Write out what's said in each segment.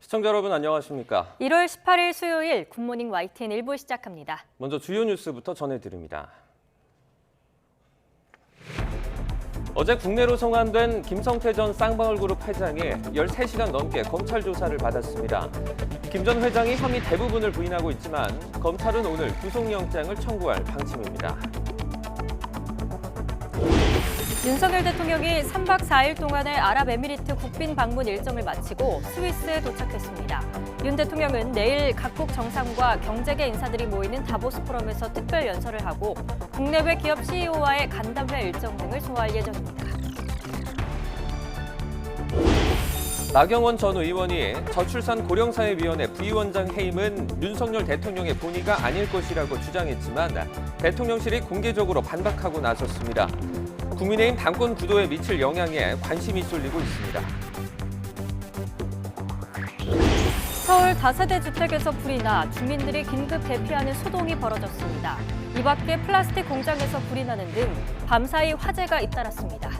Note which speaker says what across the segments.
Speaker 1: 시청자 여러분 안녕하십니까?
Speaker 2: 1월 18일 수요일 굿모닝 YTN 1부 시작합니다.
Speaker 1: 먼저 주요 뉴스부터 전해드립니다. 어제 국내로 송환된 김성태 전 쌍방울그룹 회장이 13시간 넘게 검찰 조사를 받았습니다. 김 전 회장이 혐의 대부분을 부인하고 있지만 검찰은 오늘 구속영장을 청구할 방침입니다.
Speaker 2: 윤석열 대통령이 3박 4일 동안의 아랍에미리트 국빈 방문 일정을 마치고 스위스에 도착했습니다. 윤 대통령은 내일 각국 정상과 경제계 인사들이 모이는 다보스 포럼에서 특별 연설을 하고 국내외 기업 CEO와의 간담회 일정 등을 소화할 예정입니다.
Speaker 1: 나경원 전 의원이 저출산 고령사회위원회 부위원장 해임은 윤석열 대통령의 본의가 아닐 것이라고 주장했지만 대통령실이 공개적으로 반박하고 나섰습니다. 국민의힘 당권 구도에 미칠 영향에 관심이 쏠리고 있습니다.
Speaker 2: 서울 다세대 주택에서 불이 나 주민들이 긴급 대피하는 소동이 벌어졌습니다. 이 밖에 플라스틱 공장에서 불이 나는 등 밤사이 화재가 잇따랐습니다.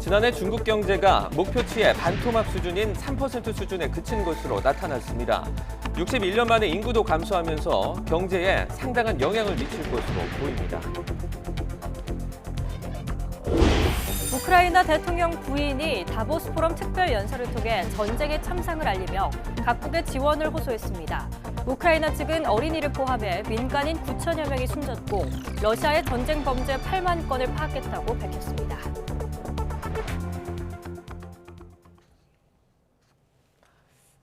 Speaker 1: 지난해 중국 경제가 목표치의 반토막 수준인 3% 수준에 그친 것으로 나타났습니다. 61년 만에 인구도 감소하면서 경제에 상당한 영향을 미칠 것으로 보입니다.
Speaker 2: 우크라이나 대통령 부인이 다보스 포럼 특별 연설을 통해 전쟁의 참상을 알리며 각국의 지원을 호소했습니다. 우크라이나 측은 어린이를 포함해 민간인 9천여 명이 숨졌고 러시아의 전쟁 범죄 8만 건을 파악했다고 밝혔습니다.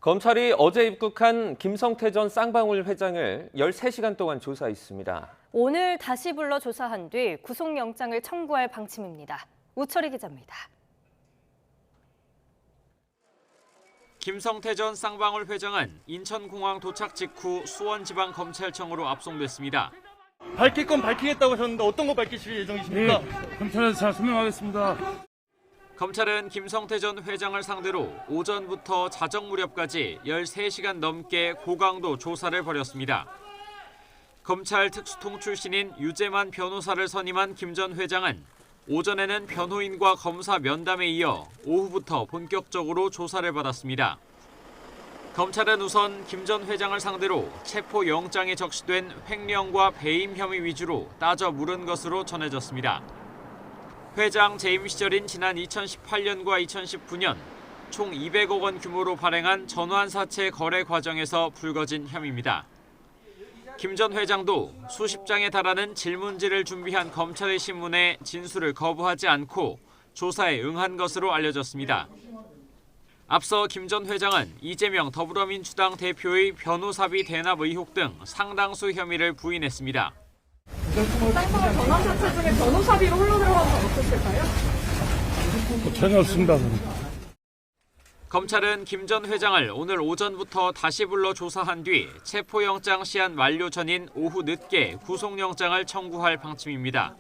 Speaker 1: 검찰이 어제 입국한 김성태 전 쌍방울 회장을 13시간 동안 조사했습니다.
Speaker 2: 오늘 다시 불러 조사한 뒤 구속영장을 청구할 방침입니다. 우철희 기자입니다.
Speaker 3: 김성태 전 쌍방울 회장은 인천공항 도착 직후 수원지방검찰청으로 압송됐습니다.
Speaker 4: 밝힐 건 밝히겠다고 하셨는데 어떤 거 밝히실 예정이십니까?
Speaker 5: 검찰에서 잘 설명하겠습니다.
Speaker 3: 검찰은 김성태 전 회장을 상대로 오전부터 자정 무렵까지 13시간 넘게 고강도 조사를 벌였습니다. 검찰 특수통 출신인 유재만 변호사를 선임한 김 전 회장은 오전에는 변호인과 검사 면담에 이어 오후부터 본격적으로 조사를 받았습니다. 검찰은 우선 김 전 회장을 상대로 체포영장에 적시된 횡령과 배임 혐의 위주로 따져 물은 것으로 전해졌습니다. 회장 재임 시절인 지난 2018년과 2019년 총 200억 원 규모로 발행한 전환사채 거래 과정에서 불거진 혐의입니다. 김 전 회장도 수십 장에 달하는 질문지를 준비한 검찰의 신문에 진술을 거부하지 않고 조사에 응한 것으로 알려졌습니다. 앞서 김 전 회장은 이재명 더불어민주당 대표의 변호사비 대납 의혹 등 상당수 혐의를 부인했습니다.
Speaker 6: 쌍방울 전환사채 중에 변호사비로 흘러들어간 건 없었을까요?
Speaker 5: 전혀 없습니다.
Speaker 3: 검찰은 김 전 회장을 오늘 오전부터 다시 불러 조사한 뒤 체포영장 시한 만료 전인 오후 늦게 구속영장을 청구할 방침입니다.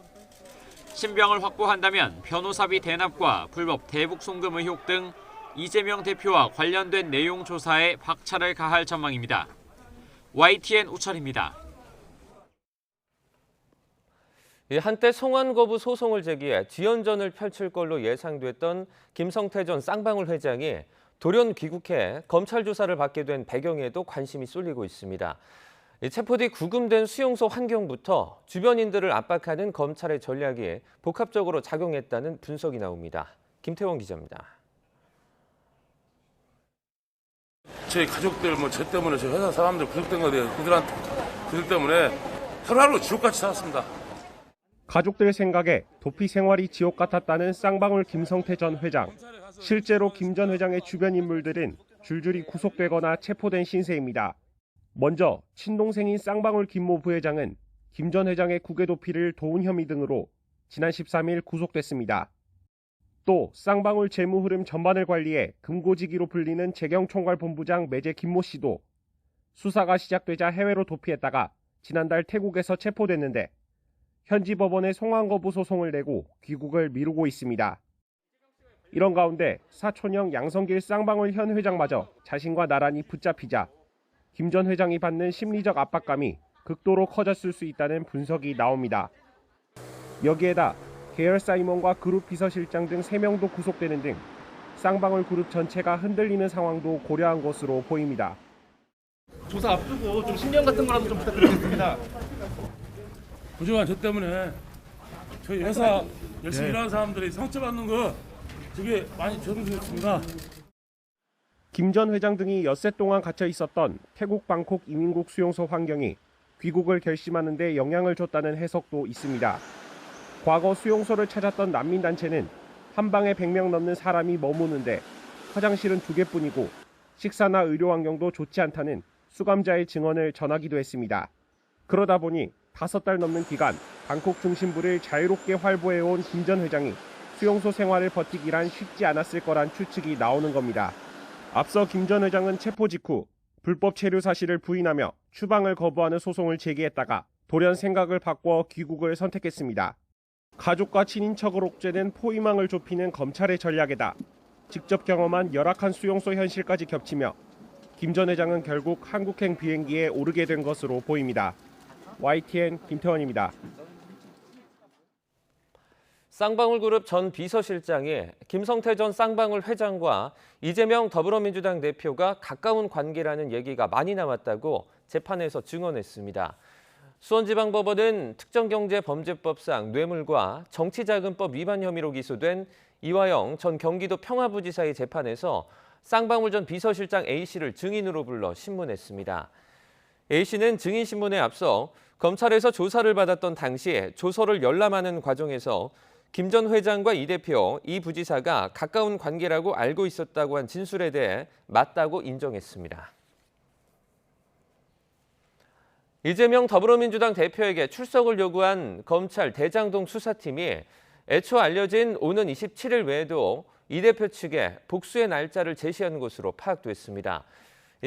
Speaker 3: 신병을 확보한다면 변호사비 대납과 불법 대북 송금 의혹 등 이재명 대표와 관련된 내용 조사에 박차를 가할 전망입니다. YTN 우철입니다.
Speaker 1: 한때 송환 거부 소송을 제기해 지연전을 펼칠 걸로 예상됐던 김성태 전 쌍방울 회장이 돌연 귀국해 검찰 조사를 받게 된 배경에도 관심이 쏠리고 있습니다. 체포 뒤 구금된 수용소 환경부터 주변인들을 압박하는 검찰의 전략이 복합적으로 작용했다는 분석이 나옵니다. 김태원 기자입니다.
Speaker 7: 저희 가족들 저 때문에 저 회사 사람들 구속된 거에 그들 때문에 하루하루 지옥같이 살았습니다.
Speaker 8: 가족들 생각에 도피 생활이 지옥 같았다는 쌍방울 김성태 전 회장. 실제로 김 전 회장의 주변 인물들은 줄줄이 구속되거나 체포된 신세입니다. 먼저 친동생인 쌍방울 김모 부회장은 김 전 회장의 국외 도피를 도운 혐의 등으로 지난 13일 구속됐습니다. 또 쌍방울 재무 흐름 전반을 관리해 금고지기로 불리는 재경총괄본부장 매제 김모 씨도 수사가 시작되자 해외로 도피했다가 지난달 태국에서 체포됐는데 현지 법원에 송환 거부 소송을 내고 귀국을 미루고 있습니다. 이런 가운데 사촌형 양성길 쌍방울 현 회장마저 자신과 나란히 붙잡히자 김 전 회장이 받는 심리적 압박감이 극도로 커졌을 수 있다는 분석이 나옵니다. 여기에다 계열사 임원과 그룹 비서실장 등 3명도 구속되는 등 쌍방울 그룹 전체가 흔들리는 상황도 고려한 것으로 보입니다.
Speaker 4: 조사 앞두고 좀 신경 같은 거라도 좀 부탁드리겠습니다.
Speaker 7: 부족한 저 때문에 저희 회사 열심히 일하는 사람들이 상처받는 거 되게 많이 죄송스럽습니다.
Speaker 8: 김 전 회장 등이 엿새 동안 갇혀 있었던 태국 방콕 이민국 수용소 환경이 귀국을 결심하는 데 영향을 줬다는 해석도 있습니다. 과거 수용소를 찾았던 난민단체는 한 방에 100명 넘는 사람이 머무는데 화장실은 2개뿐이고 식사나 의료 환경도 좋지 않다는 수감자의 증언을 전하기도 했습니다. 그러다 보니 5달 넘는 기간 방콕 중심부를 자유롭게 활보해온 김 전 회장이 수용소 생활을 버티기란 쉽지 않았을 거란 추측이 나오는 겁니다. 앞서 김 전 회장은 체포 직후 불법 체류 사실을 부인하며 추방을 거부하는 소송을 제기했다가 돌연 생각을 바꿔 귀국을 선택했습니다. 가족과 친인척을 옥죄는 포위망을 좁히는 검찰의 전략에다 직접 경험한 열악한 수용소 현실까지 겹치며 김 전 회장은 결국 한국행 비행기에 오르게 된 것으로 보입니다. YTN 김태원입니다.
Speaker 1: 쌍방울그룹 전 비서실장이 김성태 전 쌍방울 회장과 이재명 더불어민주당 대표가 가까운 관계라는 얘기가 많이 나왔다고 재판에서 증언했습니다. 수원지방법원은 특정경제범죄법상 뇌물과 정치자금법 위반 혐의로 기소된 이화영 전 경기도 평화부지사의 재판에서 쌍방울 전 비서실장 A씨를 증인으로 불러 신문했습니다. A씨는 증인 신문에 앞서 검찰에서 조사를 받았던 당시 조서를 열람하는 과정에서 김 전 회장과 이 대표, 이 부지사가 가까운 관계라고 알고 있었다고 한 진술에 대해 맞다고 인정했습니다. 이재명 더불어민주당 대표에게 출석을 요구한 검찰 대장동 수사팀이 애초 알려진 오는 27일 외에도 이 대표 측에 복수의 날짜를 제시한 것으로 파악됐습니다.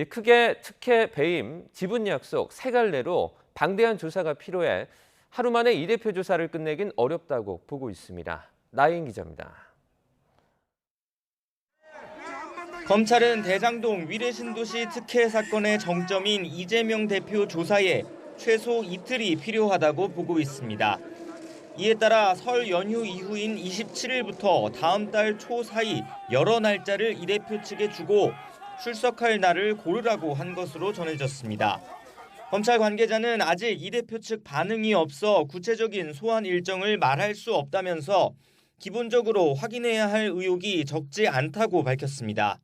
Speaker 1: 크게 특혜, 배임, 지분 약속, 세 갈래로 방대한 조사가 필요해 하루 만에 이 대표 조사를 끝내긴 어렵다고 보고 있습니다. 나인 기자입니다.
Speaker 9: 검찰은 대장동 위례신도시 특혜 사건의 정점인 이재명 대표 조사에 최소 이틀이 필요하다고 보고 있습니다. 이에 따라 설 연휴 이후인 27일부터 다음 달 초 사이 여러 날짜를 이 대표 측에 주고 출석할 날을 고르라고 한 것으로 전해졌습니다. 검찰 관계자는 아직 이 대표 측 반응이 없어 구체적인 소환 일정을 말할 수 없다면서 기본적으로 확인해야 할 의혹이 적지 않다고 밝혔습니다.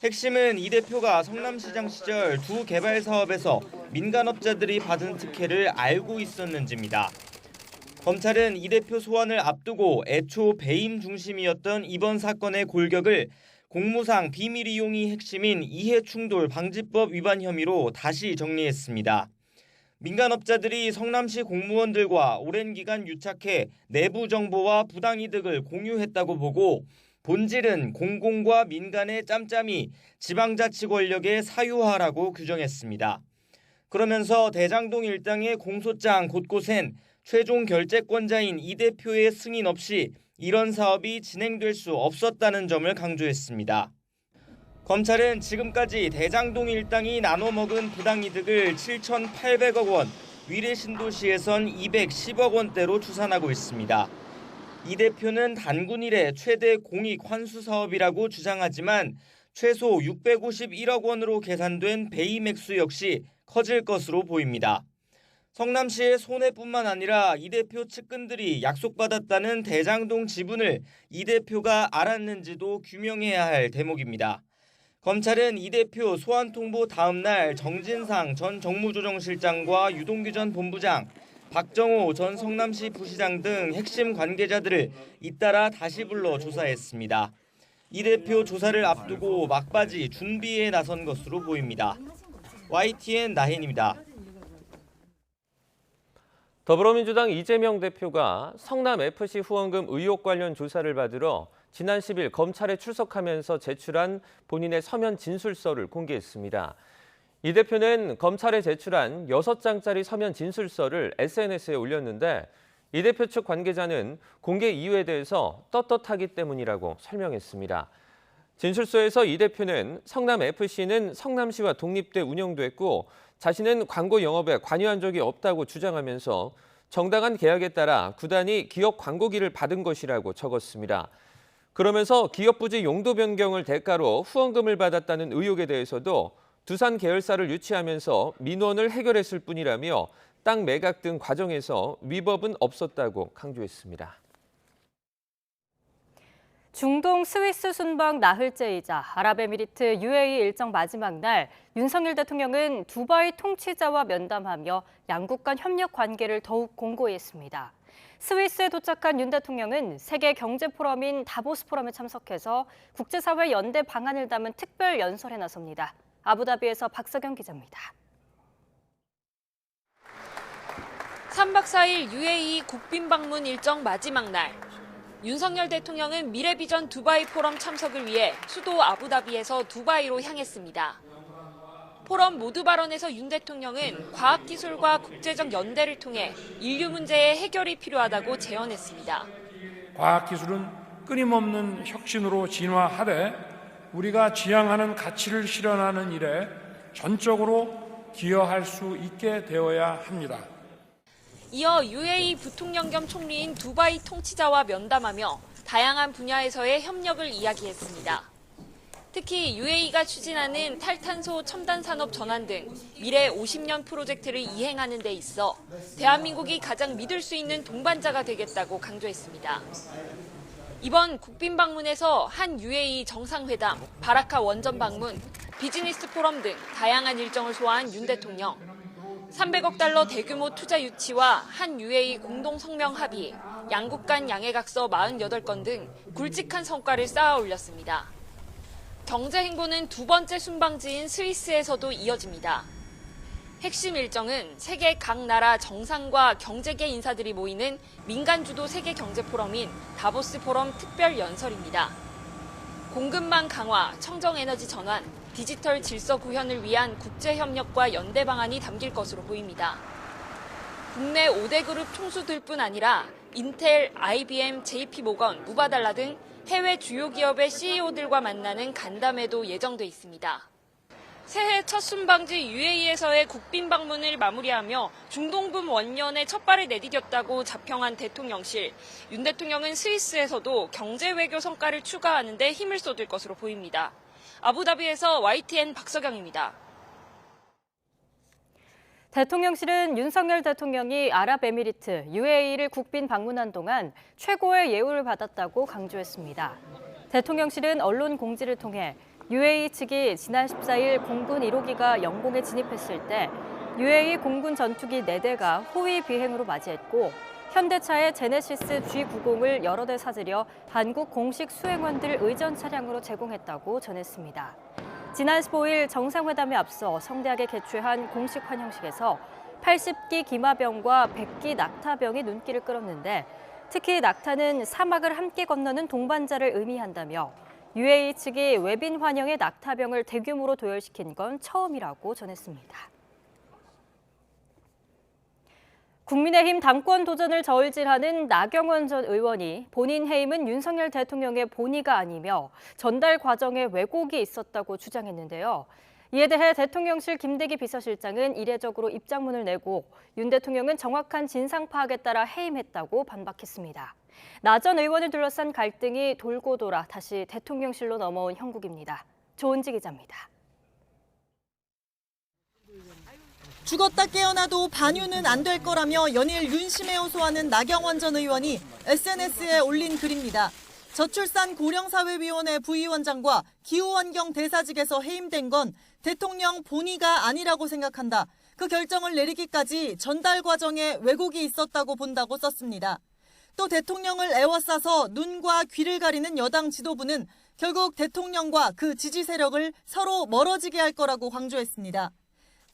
Speaker 9: 핵심은 이 대표가 성남시장 시절 두 개발 사업에서 민간업자들이 받은 특혜를 알고 있었는지입니다. 검찰은 이 대표 소환을 앞두고 애초 배임 중심이었던 이번 사건의 골격을 공무상 비밀 이용이 핵심인 이해충돌 방지법 위반 혐의로 다시 정리했습니다. 민간업자들이 성남시 공무원들과 오랜 기간 유착해 내부 정보와 부당이득을 공유했다고 보고 본질은 공공과 민간의 짬짬이 지방자치 권력의 사유화라고 규정했습니다. 그러면서 대장동 일당의 공소장 곳곳엔 최종 결재권자인 이 대표의 승인 없이 이런 사업이 진행될 수 없었다는 점을 강조했습니다. 검찰은 지금까지 대장동 일당이 나눠 먹은 부당이득을 7,800억 원, 위례신도시에선 210억 원대로 추산하고 있습니다. 이 대표는 단군 이래 최대 공익 환수 사업이라고 주장하지만 최소 651억 원으로 계산된 배임 액수 역시 커질 것으로 보입니다. 성남시의 손해뿐만 아니라 이 대표 측근들이 약속받았다는 대장동 지분을 이 대표가 알았는지도 규명해야 할 대목입니다. 검찰은 이 대표 소환 통보 다음 날 정진상 전 정무조정실장과 유동규 전 본부장, 박정호 전 성남시 부시장 등 핵심 관계자들을 잇따라 다시 불러 조사했습니다. 이 대표 조사를 앞두고 막바지 준비에 나선 것으로 보입니다. YTN 나혜인입니다.
Speaker 1: 더불어민주당 이재명 대표가 성남FC 후원금 의혹 관련 조사를 받으러 지난 10일 검찰에 출석하면서 제출한 본인의 서면 진술서를 공개했습니다. 이 대표는 검찰에 제출한 6장짜리 서면 진술서를 SNS에 올렸는데 이 대표 측 관계자는 공개 이유에 대해서 떳떳하기 때문이라고 설명했습니다. 진술서에서 이 대표는 성남FC는 성남시와 독립돼 운영됐고 자신은 광고 영업에 관여한 적이 없다고 주장하면서 정당한 계약에 따라 구단이 기업 광고기를 받은 것이라고 적었습니다. 그러면서 기업 부지 용도 변경을 대가로 후원금을 받았다는 의혹에 대해서도 두산 계열사를 유치하면서 민원을 해결했을 뿐이라며 땅 매각 등 과정에서 위법은 없었다고 강조했습니다.
Speaker 2: 중동 스위스 순방 나흘째이자 아랍에미리트 UAE 일정 마지막 날 윤석열 대통령은 두바이 통치자와 면담하며 양국 간 협력 관계를 더욱 공고히 했습니다. 스위스에 도착한 윤 대통령은 세계 경제 포럼인 다보스 포럼에 참석해서 국제사회 연대 방안을 담은 특별 연설에 나섭니다. 아부다비에서 박석영 기자입니다.
Speaker 10: 3박 4일 UAE 국빈 방문 일정 마지막 날. 윤석열 대통령은 미래비전 두바이 포럼 참석을 위해 수도 아부다비에서 두바이로 향했습니다. 포럼 모두 발언에서 윤 대통령은 과학기술과 국제적 연대를 통해 인류 문제의 해결이 필요하다고 제언했습니다.
Speaker 11: 과학기술은 끊임없는 혁신으로 진화하되 우리가 지향하는 가치를 실현하는 일에 전적으로 기여할 수 있게 되어야 합니다.
Speaker 10: 이어 UAE 부통령 겸 총리인 두바이 통치자와 면담하며 다양한 분야에서의 협력을 이야기했습니다. 특히 UAE가 추진하는 탈탄소 첨단 산업 전환 등 미래 50년 프로젝트를 이행하는 데 있어 대한민국이 가장 믿을 수 있는 동반자가 되겠다고 강조했습니다. 이번 국빈 방문에서 한 UAE 정상회담, 바라카 원전 방문, 비즈니스 포럼 등 다양한 일정을 소화한 윤 대통령. 300억 달러 대규모 투자 유치와 한 UAE 공동 성명 합의, 양국 간 양해각서 48건 등 굵직한 성과를 쌓아 올렸습니다. 경제 행보는 두 번째 순방지인 스위스에서도 이어집니다. 핵심 일정은 세계 각 나라 정상과 경제계 인사들이 모이는 민간주도 세계 경제 포럼인 다보스 포럼 특별 연설입니다. 공급망 강화, 청정에너지 전환, 디지털 질서 구현을 위한 국제협력과 연대 방안이 담길 것으로 보입니다. 국내 5대 그룹 총수들뿐 아니라 인텔, IBM, JP모건, 무바달라 등 해외 주요 기업의 CEO들과 만나는 간담회도 예정돼 있습니다. 새해 첫 순방지 UAE에서의 국빈 방문을 마무리하며 중동분 원년에 첫 발을 내디뎠다고 자평한 대통령실. 윤 대통령은 스위스에서도 경제 외교 성과를 추가하는 데 힘을 쏟을 것으로 보입니다. 아부다비에서 YTN 박석영입니다.
Speaker 2: 대통령실은 윤석열 대통령이 아랍에미리트 UAE를 국빈 방문한 동안 최고의 예우를 받았다고 강조했습니다. 대통령실은 언론 공지를 통해 UAE 측이 지난 14일 공군 1호기가 영공에 진입했을 때 UAE 공군 전투기 4대가 호위 비행으로 맞이했고 현대차의 제네시스 G90을 여러 대 사들여 한국 공식 수행원들 의전 차량으로 제공했다고 전했습니다. 지난 15일 정상회담에 앞서 성대하게 개최한 공식 환영식에서 80기 기마병과 100기 낙타병이 눈길을 끌었는데 특히 낙타는 사막을 함께 건너는 동반자를 의미한다며 UAE 측이 외빈 환영의 낙타병을 대규모로 도열시킨 건 처음이라고 전했습니다. 국민의힘 당권 도전을 저울질하는 나경원 전 의원이 본인 해임은 윤석열 대통령의 본의가 아니며 전달 과정에 왜곡이 있었다고 주장했는데요. 이에 대해 대통령실 김대기 비서실장은 이례적으로 입장문을 내고 윤 대통령은 정확한 진상 파악에 따라 해임했다고 반박했습니다. 나 전 의원을 둘러싼 갈등이 돌고 돌아 다시 대통령실로 넘어온 형국입니다. 조은지 기자입니다.
Speaker 12: 죽었다 깨어나도 반유는 안 될 거라며 연일 윤심에 호소하는 나경원 전 의원이 SNS에 올린 글입니다. 저출산 고령사회위원회 부위원장과 기후환경 대사직에서 해임된 건 대통령 본의가 아니라고 생각한다. 그 결정을 내리기까지 전달 과정에 왜곡이 있었다고 본다고 썼습니다. 또 대통령을 애워싸서 눈과 귀를 가리는 여당 지도부는 결국 대통령과 그 지지 세력을 서로 멀어지게 할 거라고 강조했습니다.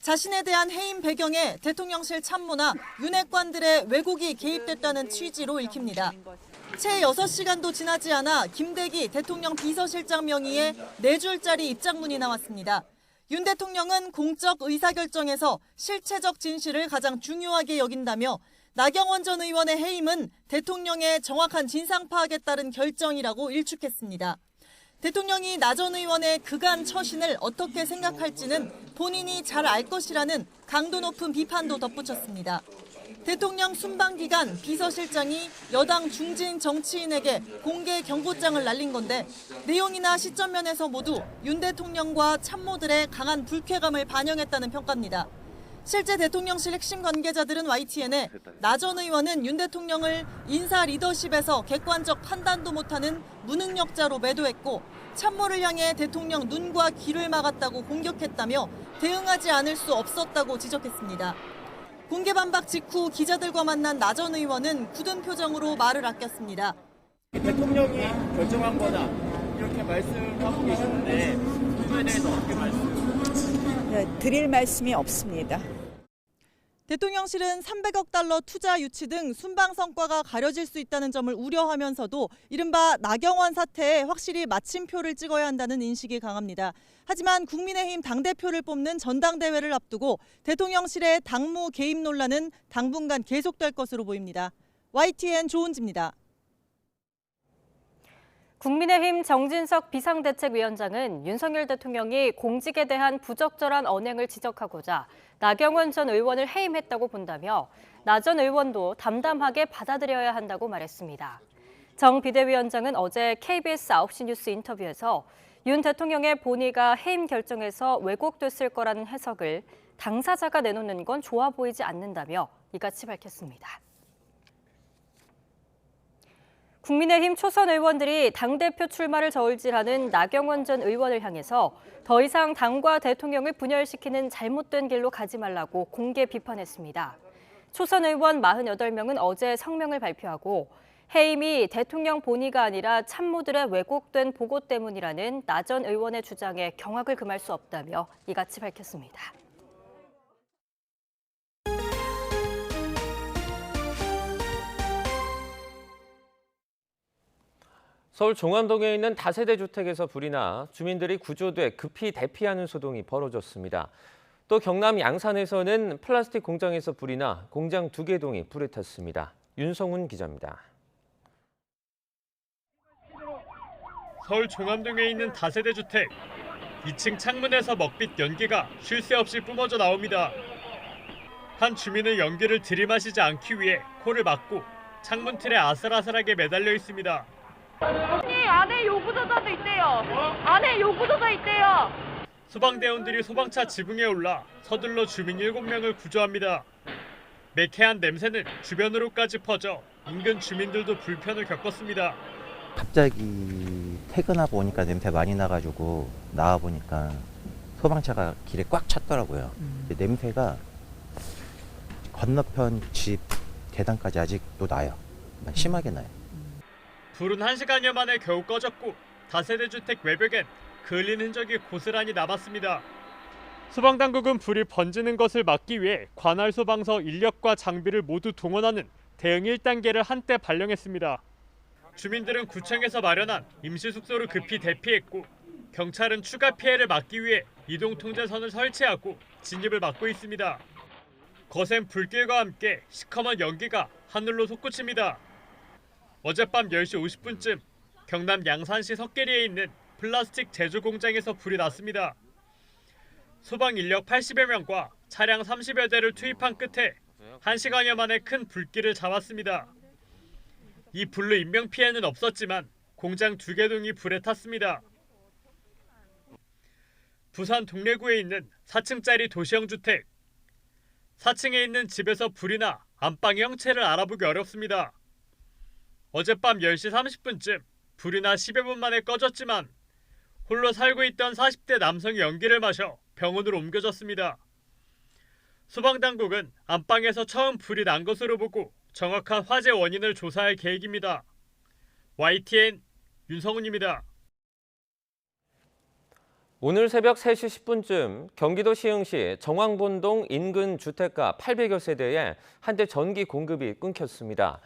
Speaker 12: 자신에 대한 해임 배경에 대통령실 참모나 윤핵관들의 왜곡이 개입됐다는 취지로 읽힙니다. 채 6시간도 지나지 않아 김대기 대통령 비서실장 명의의 4줄짜리 입장문이 나왔습니다. 윤 대통령은 공적 의사결정에서 실체적 진실을 가장 중요하게 여긴다며 나경원 전 의원의 해임은 대통령의 정확한 진상 파악에 따른 결정이라고 일축했습니다. 대통령이 나 전 의원의 그간 처신을 어떻게 생각할지는 본인이 잘 알 것이라는 강도 높은 비판도 덧붙였습니다. 대통령 순방 기간 비서실장이 여당 중진 정치인에게 공개 경고장을 날린 건데 내용이나 시점 면에서 모두 윤 대통령과 참모들의 강한 불쾌감을 반영했다는 평가입니다. 실제 대통령실 핵심 관계자들은 YTN에 나 전 의원은 윤 대통령을 인사 리더십에서 객관적 판단도 못하는 무능력자로 매도했고 참모를 향해 대통령 눈과 귀를 막았다고 공격했다며 대응하지 않을 수 없었다고 지적했습니다. 공개 반박 직후 기자들과 만난 나 전 의원은 굳은 표정으로 말을 아꼈습니다.
Speaker 4: 대통령이 결정한 거다 이렇게 말씀하고 계셨는데 그거에 대해서 어떻게
Speaker 13: 드릴 말씀이 없습니다.
Speaker 12: 대통령실은 300억 달러 투자 유치 등 순방 성과가 가려질 수 있다는 점을 우려하면서도 이른바 나경원 사태에 확실히 마침표를 찍어야 한다는 인식이 강합니다. 하지만 국민의힘 당대표를 뽑는 전당대회를 앞두고 대통령실의 당무 개입 논란은 당분간 계속될 것으로 보입니다. YTN 조은지입니다.
Speaker 2: 국민의힘 정진석 비상대책위원장은 윤석열 대통령이 공직에 대한 부적절한 언행을 지적하고자 나경원 전 의원을 해임했다고 본다며 나 전 의원도 담담하게 받아들여야 한다고 말했습니다. 정 비대위원장은 어제 KBS 9시 뉴스 인터뷰에서 윤 대통령의 본의가 해임 결정에서 왜곡됐을 거라는 해석을 당사자가 내놓는 건 좋아 보이지 않는다며 이같이 밝혔습니다. 국민의힘 초선 의원들이 당대표 출마를 저울질하는 나경원 전 의원을 향해서 더 이상 당과 대통령을 분열시키는 잘못된 길로 가지 말라고 공개 비판했습니다. 초선 의원 48명은 어제 성명을 발표하고 해임이 대통령 본의가 아니라 참모들의 왜곡된 보고 때문이라는 나 전 의원의 주장에 경악을 금할 수 없다며 이같이 밝혔습니다.
Speaker 1: 서울 종암동에 있는 다세대 주택에서 불이 나 주민들이 구조돼 급히 대피하는 소동이 벌어졌습니다. 또 경남 양산에서는 플라스틱 공장에서 불이 나 공장 2개 동이 불에 탔습니다. 윤성훈 기자입니다.
Speaker 14: 서울 종암동에 있는 다세대 주택. 2층 창문에서 먹빛 연기가 쉴 새 없이 뿜어져 나옵니다. 한 주민은 연기를 들이마시지 않기 위해 코를 막고 창문 틀에 아슬아슬하게 매달려 있습니다.
Speaker 6: 안에 요구조자도 있대요. 안에 요구조자 있대요.
Speaker 14: 소방대원들이 소방차 지붕에 올라 서둘러 주민 7명을 구조합니다. 매캐한 냄새는 주변으로까지 퍼져 인근 주민들도 불편을 겪었습니다.
Speaker 15: 갑자기 퇴근하고 오니까 냄새 많이 나가지고 나와보니까 소방차가 길에 꽉 찼더라고요. 냄새가 건너편 집 계단까지 아직도 나요. 심하게 나요.
Speaker 14: 불은 1시간여 만에 겨우 꺼졌고 다세대 주택 외벽엔 그을린 흔적이 고스란히 남았습니다. 소방당국은 불이 번지는 것을 막기 위해 관할 소방서 인력과 장비를 모두 동원하는 대응 1단계를 한때 발령했습니다. 주민들은 구청에서 마련한 임시 숙소로 급히 대피했고 경찰은 추가 피해를 막기 위해 이동 통제선을 설치하고 진입을 막고 있습니다. 거센 불길과 함께 시커먼 연기가 하늘로 솟구칩니다. 어젯밤 10시 50분쯤 경남 양산시 석계리에 있는 플라스틱 제조 공장에서 불이 났습니다. 소방 인력 80여 명과 차량 30여 대를 투입한 끝에 1시간여 만에 큰 불길을 잡았습니다. 이 불로 인명 피해는 없었지만 공장 2개 동이 불에 탔습니다. 부산 동래구에 있는 4층짜리 도시형 주택. 4층에 있는 집에서 불이 나 안방의 형체를 알아보기 어렵습니다. 어젯밤 10시 30분쯤 불이 나 10여 분 만에 꺼졌지만 홀로 살고 있던 40대 남성이 연기를 마셔 병원으로 옮겨졌습니다. 소방당국은 안방에서 처음 불이 난 것으로 보고 정확한 화재 원인을 조사할 계획입니다. YTN 윤성훈입니다.
Speaker 1: 오늘 새벽 3시 10분쯤 경기도 시흥시 정왕본동 인근 주택가 800여 세대에 한때 전기 공급이 끊겼습니다.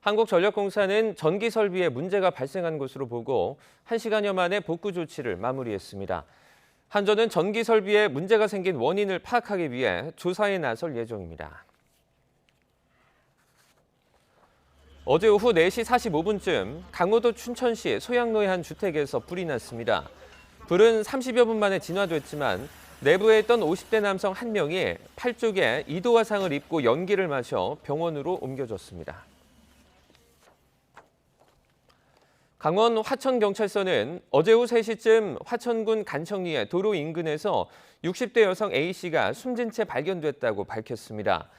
Speaker 1: 한국전력공사는 전기 설비에 문제가 발생한 것으로 보고 1시간여 만에 복구 조치를 마무리했습니다. 한전은 전기 설비에 문제가 생긴 원인을 파악하기 위해 조사에 나설 예정입니다. 어제 오후 4시 45분쯤 강원도 춘천시 소양로의 한 주택에서 불이 났습니다. 불은 30여 분 만에 진화됐지만 내부에 있던 50대 남성 1명이 팔 쪽에 이도화상을 입고 연기를 마셔 병원으로 옮겨졌습니다. 강원 화천경찰서는 어제 오후 3시쯤 화천군 간청리의 도로 인근에서 60대 여성 A씨가 숨진 채 발견됐다고 밝혔습니다.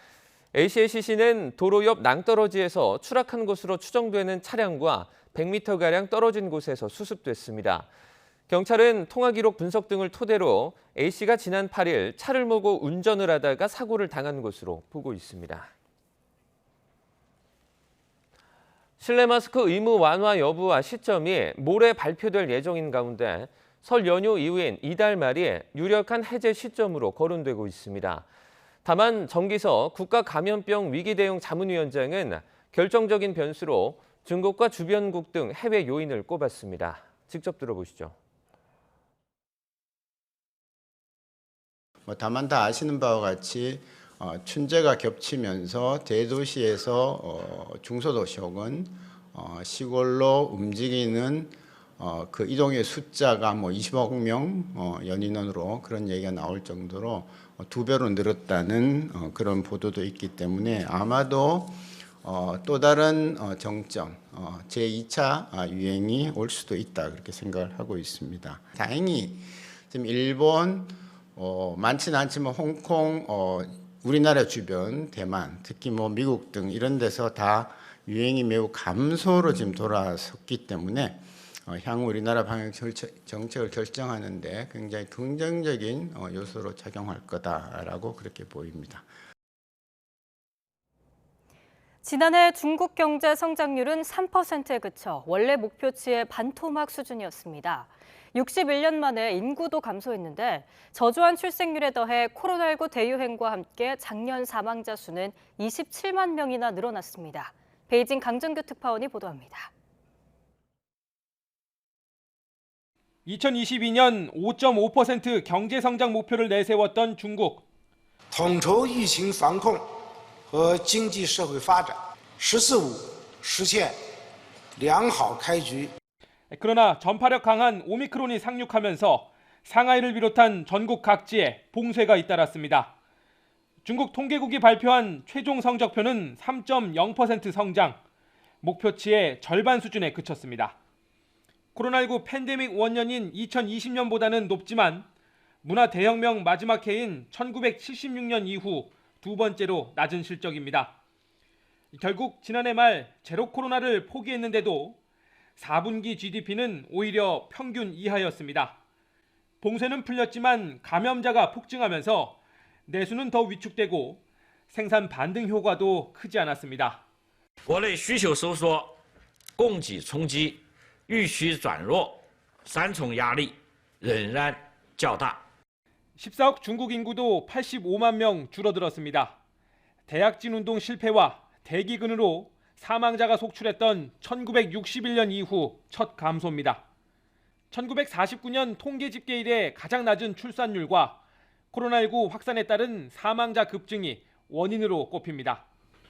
Speaker 1: A씨의 시신은 도로 옆 낭떠러지에서 추락한 것으로 추정되는 차량과 100m가량 떨어진 곳에서 수습됐습니다. 경찰은 통화 기록 분석 등을 토대로 A씨가 지난 8일 차를 몰고 운전을 하다가 사고를 당한 것으로 보고 있습니다. 실내 마스크 의무 완화 여부와 시점이 모레 발표될 예정인 가운데 설 연휴 이후인 이달 말이 유력한 해제 시점으로 거론되고 있습니다. 다만 정기서 국가감염병 위기대응 자문위원장은 결정적인 변수로 중국과 주변국 등 해외 요인을 꼽았습니다. 직접 들어보시죠.
Speaker 16: 다만 다 아시는 바와 같이 춘제가 겹치면서 대도시에서 중소도시 혹은 시골로 움직이는 그 이동의 숫자가 20억 명 연인원으로 그런 얘기가 나올 정도로 2배로 늘었다는 그런 보도도 있기 때문에 아마도 또 다른 정점, 제2차 유행이 올 수도 있다 그렇게 생각을 하고 있습니다. 다행히 지금 일본 많지는 않지만 홍콩, 우리나라 주변, 대만, 특히 미국 등 이런 데서 다 유행이 매우 감소로 지금 돌아섰기 때문에 향후 우리나라 방역 정책을 결정하는데 굉장히 긍정적인 요소로 작용할 거다라고 그렇게 보입니다.
Speaker 2: 지난해 중국 경제 성장률은 3%에 그쳐 원래 목표치의 반토막 수준이었습니다. 61년 만에 인구도 감소했는데 저조한 출생률에 더해 코로나19 대유행과 함께 작년 사망자 수는 27만 명이나 늘어났습니다. 베이징 강정규 특파원이 보도합니다.
Speaker 17: 2022년 5.5% 경제 성장 목표를 내세웠던 중국.
Speaker 18: 统筹疫情防控和经济社会发展，十四五实现良好开局。
Speaker 17: 그러나 전파력 강한 오미크론이 상륙하면서 상하이를 비롯한 전국 각지에 봉쇄가 잇따랐습니다. 중국 통계국이 발표한 최종 성적표는 3.0% 성장, 목표치의 절반 수준에 그쳤습니다. 코로나19 팬데믹 원년인 2020년보다는 높지만 문화 대혁명 마지막 해인 1976년 이후 두 번째로 낮은 실적입니다. 결국 지난해 말 제로 코로나를 포기했는데도 4분기 GDP는 오히려 평균 이하였습니다. 봉쇄는 풀렸지만 감염자가 폭증하면서 내수는 더 위축되고 생산 반등 효과도 크지 않았습니다.
Speaker 19: 国内需求收缩、供给冲击、预需转弱，三重压力仍然较大。
Speaker 17: 14억 중국 인구도 85만 명 줄어들었습니다. 대약진 운동 실패와 대기근으로 사망자가 속출했던 1961년 이후 첫 감소입니다. 1949년 통계 집계 이래 가장 낮은 출산율과 코로나19 확산에 따른 사망자 급증이 원인으로 꼽힙니다.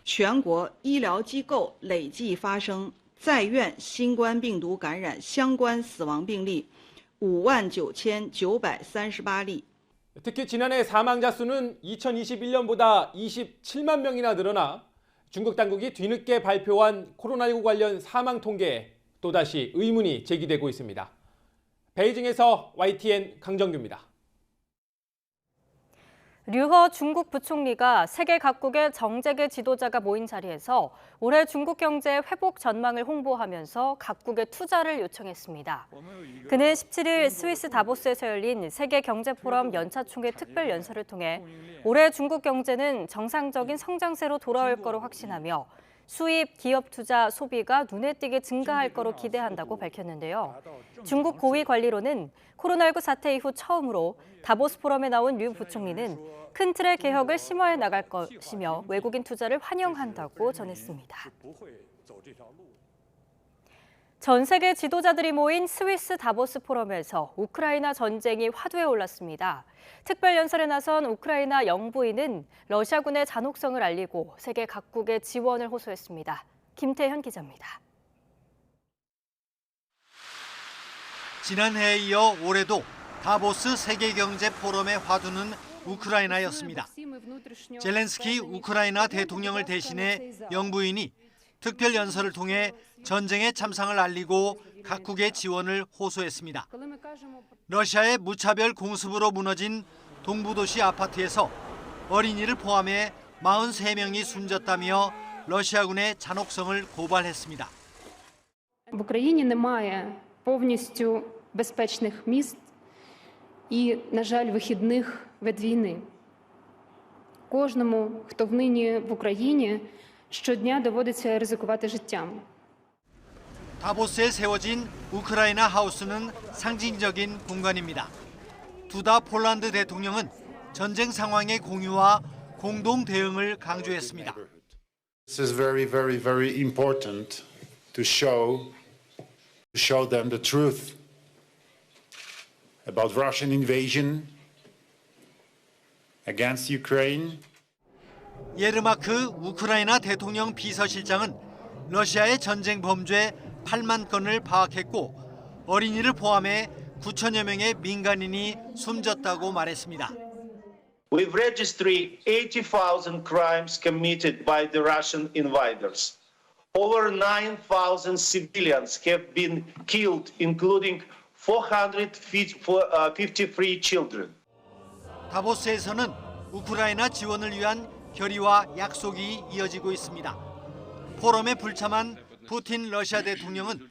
Speaker 20: 全国医疗机构累计发生在院新冠病毒感染相关死亡病例 59,938例.
Speaker 17: 특히 지난해 사망자 수는 2021년보다 27만 명이나 늘어나 중국 당국이 뒤늦게 발표한 코로나19 관련 사망 통계에 또다시 의문이 제기되고 있습니다. 베이징에서 YTN 강정규입니다.
Speaker 2: 류허 중국 부총리가 세계 각국의 정재계 지도자가 모인 자리에서 올해 중국 경제 회복 전망을 홍보하면서 각국의 투자를 요청했습니다. 그는 17일 스위스 다보스에서 열린 세계 경제 포럼 연차 총회 특별 연설을 통해 올해 중국 경제는 정상적인 성장세로 돌아올 거로 확신하며 수입, 기업 투자, 소비가 눈에 띄게 증가할 거로 기대한다고 밝혔는데요. 중국 고위 관리로는 코로나19 사태 이후 처음으로 다보스 포럼에 나온 류 부총리는 큰 틀의 개혁을 심화해 나갈 것이며 외국인 투자를 환영한다고 전했습니다. 전 세계 지도자들이 모인 스위스 다보스 포럼에서 우크라이나 전쟁이 화두에 올랐습니다. 특별 연설에 나선 우크라이나 영부인은 러시아군의 잔혹성을 알리고 세계 각국의 지원을 호소했습니다. 김태현 기자입니다.
Speaker 21: 지난해에 이어 올해도 다보스 세계경제 포럼의 화두는 우크라이나였습니다. 젤렌스키 우크라이나 대통령을 대신해 영부인이 특별 연설을 통해 전쟁의 참상을 알리고 각국의 지원을 호소했습니다. 러시아의 무차별 공습으로 무너진 동부도시 아파트에서 어린이를 포함해 43명이 숨졌다며 러시아군의 잔혹성을 고발했습니다.
Speaker 6: В Україні немає повністю безпечних міст і, на жаль, вихідних від війни. Кожному, хто нині в Україні, щодня доводиться ризикувати життям.
Speaker 21: 다보스에 세워진 우크라이나 하우스는 상징적인 공간입니다. 두다 폴란드 대통령은 전쟁 상황의 공유와 공동 대응을 강조했습니다.
Speaker 22: This is very important to show them the truth about Russian invasion against Ukraine.
Speaker 21: 예르마크 우크라이나 대통령 비서실장은 러시아의 전쟁 범죄 8만 건을 파악했고 어린이를 포함해 9천여 명의 민간인이 숨졌다고 말했습니다.
Speaker 23: We've registered 80,000 crimes committed by the Russian invaders. Over 9,000 civilians have been killed, including 453 children.
Speaker 21: 다보스에서는 우크라이나 지원을 위한 결의와 약속이 이어지고 있습니다. 포럼에 불참한 푸틴 러시아 대통령은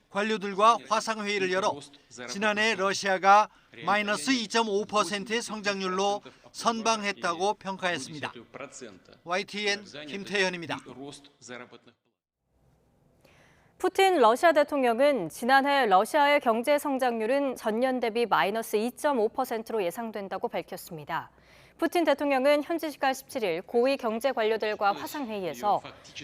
Speaker 21: 관료들과 화상회의를 열어 지난해 러시아가 마이너스 2.5%의 성장률로 선방했다고 평가했습니다. YTN 김태현입니다.
Speaker 2: 푸틴 러시아 대통령은 지난해 러시아의 경제 성장률은 전년 대비 마이너스 2.5%로 예상된다고 밝혔습니다. 푸틴 대통령은 현지 시간 17일 고위 경제 관료들과 화상회의에서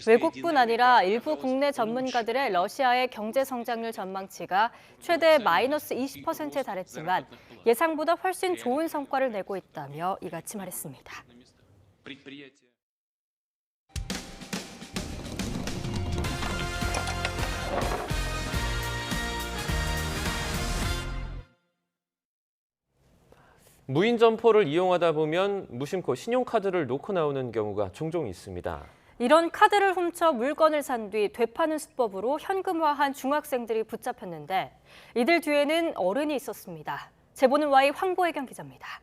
Speaker 2: 외국뿐 아니라 일부 국내 전문가들의 러시아의 경제 성장률 전망치가 최대 마이너스 20%에 달했지만 예상보다 훨씬 좋은 성과를 내고 있다며 이같이 말했습니다.
Speaker 1: 무인 점포를 이용하다 보면 무심코 신용카드를 놓고 나오는 경우가 종종 있습니다.
Speaker 2: 이런 카드를 훔쳐 물건을 산 뒤 되파는 수법으로 현금화한 중학생들이 붙잡혔는데 이들 뒤에는 어른이 있었습니다. 제보는 Y 황보혜경 기자입니다.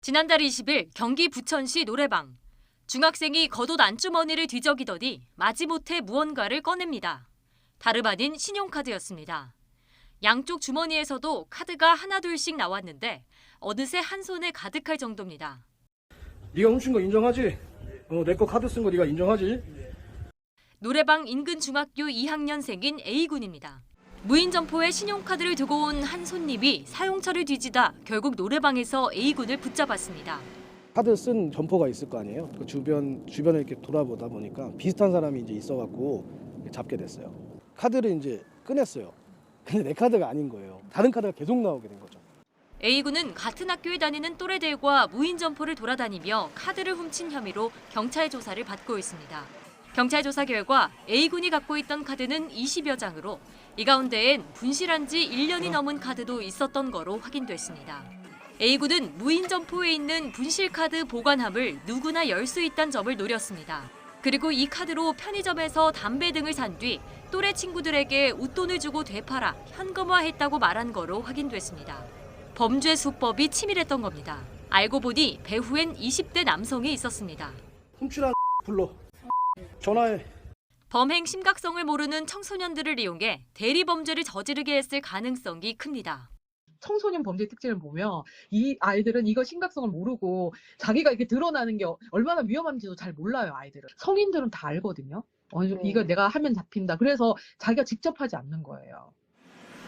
Speaker 24: 지난달 20일 경기 부천시 노래방. 중학생이 겉옷 안주머니를 뒤적이더니 마지못해 무언가를 꺼냅니다. 다름 아닌 신용카드였습니다. 양쪽 주머니에서도 카드가 하나둘씩 나왔는데 어느새 한 손에 가득할 정도입니다.
Speaker 25: 네가 훔친 거 인정하지? 내 거 카드 쓴 거 네가 인정하지?
Speaker 24: 노래방 인근 중학교 2학년생인 A군입니다. 무인 점포에 신용카드를 두고 온 한 손님이 사용처를 뒤지다 결국 노래방에서 A군을 붙잡았습니다.
Speaker 25: 카드 쓴 점포가 있을 거 아니에요? 그 주변을 이렇게 돌아보다 보니까 비슷한 사람이 이제 있어갖고 잡게 됐어요. 카드를 이제 꺼냈어요. 근데 내 카드가 아닌 거예요. 다른 카드가 계속 나오게 된 거죠.
Speaker 24: A군은 같은 학교에 다니는 또래들과 무인 점포를 돌아다니며 카드를 훔친 혐의로 경찰 조사를 받고 있습니다. 경찰 조사 결과 A군이 갖고 있던 카드는 20여 장으로 이 가운데엔 분실한 지 1년이 넘은 카드도 있었던 거로 확인됐습니다. A군은 무인 점포에 있는 분실 카드 보관함을 누구나 열 수 있다는 점을 노렸습니다. 그리고 이 카드로 편의점에서 담배 등을 산 뒤 또래 친구들에게 웃돈을 주고 되팔아 현금화했다고 말한 거로 확인됐습니다. 범죄 수법이 치밀했던 겁니다. 알고 보니 배후엔 20대 남성이 있었습니다.
Speaker 25: 훔치란 불러. 전화해.
Speaker 24: 범행 심각성을 모르는 청소년들을 이용해 대리 범죄를 저지르게 했을 가능성이 큽니다.
Speaker 26: 청소년 범죄 특징을 보면 이 아이들은 이거 심각성을 모르고 자기가 이렇게 드러나는 게 얼마나 위험한지도 잘 몰라요, 아이들은. 성인들은 다 알거든요. 이거 내가 하면 잡힌다. 그래서 자기가 직접 하지 않는 거예요.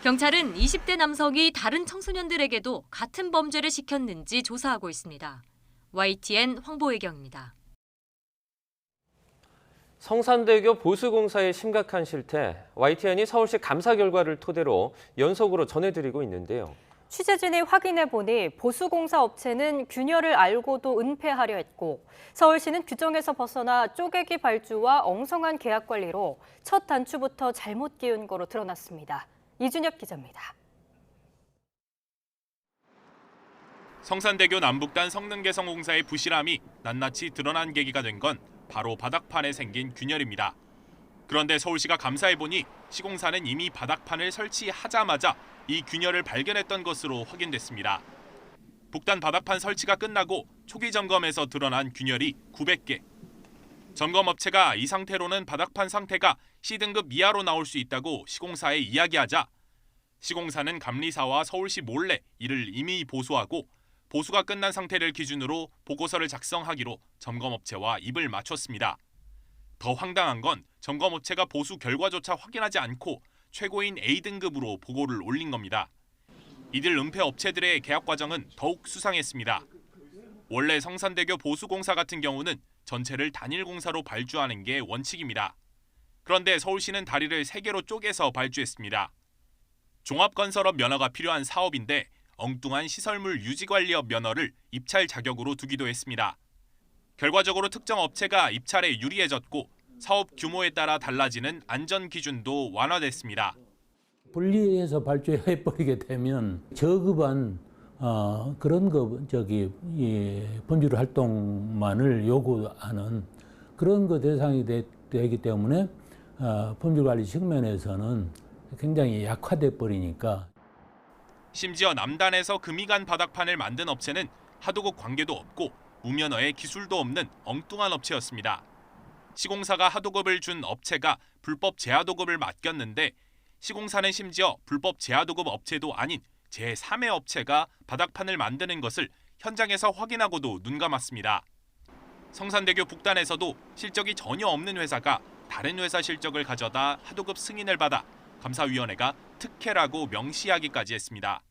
Speaker 24: 경찰은 20대 남성이 다른 청소년들에게도 같은 범죄를 시켰는지 조사하고 있습니다. YTN 황보혜경입니다.
Speaker 1: 성산대교 보수공사의 심각한 실태, YTN이 서울시 감사 결과를 토대로 연속으로 전해드리고 있는데요.
Speaker 2: 취재진이 확인해보니 보수공사 업체는 균열을 알고도 은폐하려 했고 서울시는 규정에서 벗어나 쪼개기 발주와 엉성한 계약 관리로 첫 단추부터 잘못 끼운 거로 드러났습니다. 이준엽 기자입니다.
Speaker 3: 성산대교 남북단 성능개선공사의 부실함이 낱낱이 드러난 계기가 된 건 바로 바닥판에 생긴 균열입니다. 그런데 서울시가 감사해보니 시공사는 이미 바닥판을 설치하자마자 이 균열을 발견했던 것으로 확인됐습니다. 북단 바닥판 설치가 끝나고 초기 점검에서 드러난 균열이 900개. 점검업체가 이 상태로는 바닥판 상태가 C등급 이하로 나올 수 있다고 시공사에 이야기하자 시공사는 감리사와 서울시 몰래 이를 이미 보수하고 보수가 끝난 상태를 기준으로 보고서를 작성하기로 점검업체와 입을 맞췄습니다. 더 황당한 건 점검업체가 보수 결과조차 확인하지 않고 최고인 A등급으로 보고를 올린 겁니다. 이들 은폐 업체들의 계약 과정은 더욱 수상했습니다. 원래 성산대교 보수공사 같은 경우는 전체를 단일 공사로 발주하는 게 원칙입니다. 그런데 서울시는 다리를 3개로 쪼개서 발주했습니다. 종합건설업 면허가 필요한 사업인데 엉뚱한 시설물 유지관리업 면허를 입찰 자격으로 두기도 했습니다. 결과적으로 특정 업체가 입찰에 유리해졌고 사업 규모에 따라 달라지는 안전 기준도 완화됐습니다.
Speaker 5: 분리해서 발주해버리게 되면 저급한 그런 분류 활동만을 요구하는 그런 대상이 되기 때문에 품질 관리 측면에서는 굉장히 약화돼 버리니까.
Speaker 3: 심지어 남단에서 금이간 바닥판을 만든 업체는 하도급 관계도 없고 무면허에 기술도 없는 엉뚱한 업체였습니다. 시공사가 하도급을 준 업체가 불법 재하도급을 맡겼는데 시공사는 심지어 불법 재하도급 업체도 아닌 제3의 업체가 바닥판을 만드는 것을 현장에서 확인하고도 눈감았습니다. 성산대교 북단에서도 실적이 전혀 없는 회사가 다른 회사 실적을 가져다 하도급 승인을 받아 감사위원회가 특혜라고 명시하기까지 했습니다.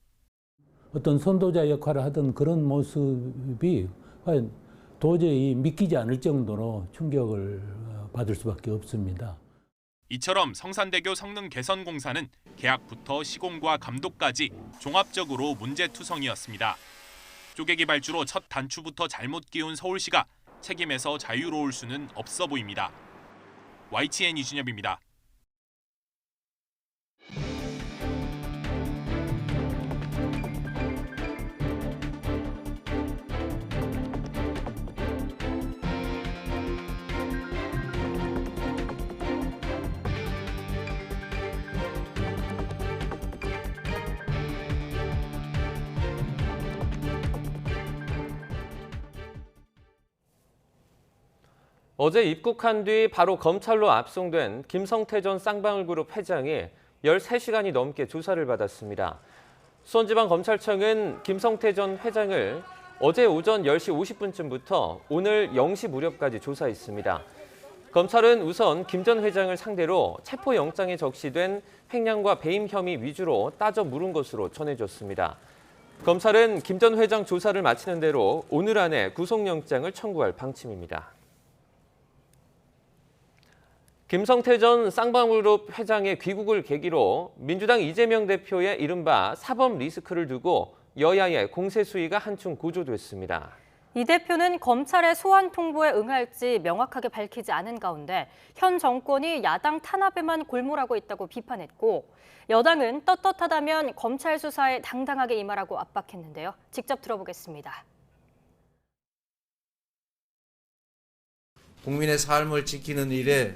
Speaker 5: 어떤 선도자 역할을 하던 그런 모습이 도저히 믿기지 않을 정도로 충격을 받을 수밖에 없습니다.
Speaker 3: 이처럼 성산대교 성능개선공사는 계약부터 시공과 감독까지 종합적으로 문제투성이었습니다. 쪼개기 발주로 첫 단추부터 잘못 끼운 서울시가 책임에서 자유로울 수는 없어 보입니다. YTN 이준엽입니다.
Speaker 1: 어제 입국한 뒤 바로 검찰로 압송된 김성태 전 쌍방울그룹 회장이 13시간이 넘게 조사를 받았습니다. 수원지방검찰청은 김성태 전 회장을 어제 오전 10시 50분쯤부터 오늘 0시 무렵까지 조사했습니다. 검찰은 우선 김 전 회장을 상대로 체포영장에 적시된 횡령과 배임 혐의 위주로 따져 물은 것으로 전해졌습니다. 검찰은 김 전 회장 조사를 마치는 대로 오늘 안에 구속영장을 청구할 방침입니다. 김성태 전 쌍방울그룹 회장의 귀국을 계기로 민주당 이재명 대표의 이른바 사법 리스크를 두고 여야의 공세 수위가 한층 고조됐습니다.
Speaker 2: 이 대표는 검찰의 소환 통보에 응할지 명확하게 밝히지 않은 가운데 현 정권이 야당 탄압에만 골몰하고 있다고 비판했고 여당은 떳떳하다면 검찰 수사에 당당하게 임하라고 압박했는데요. 직접 들어보겠습니다.
Speaker 7: 국민의 삶을 지키는 일에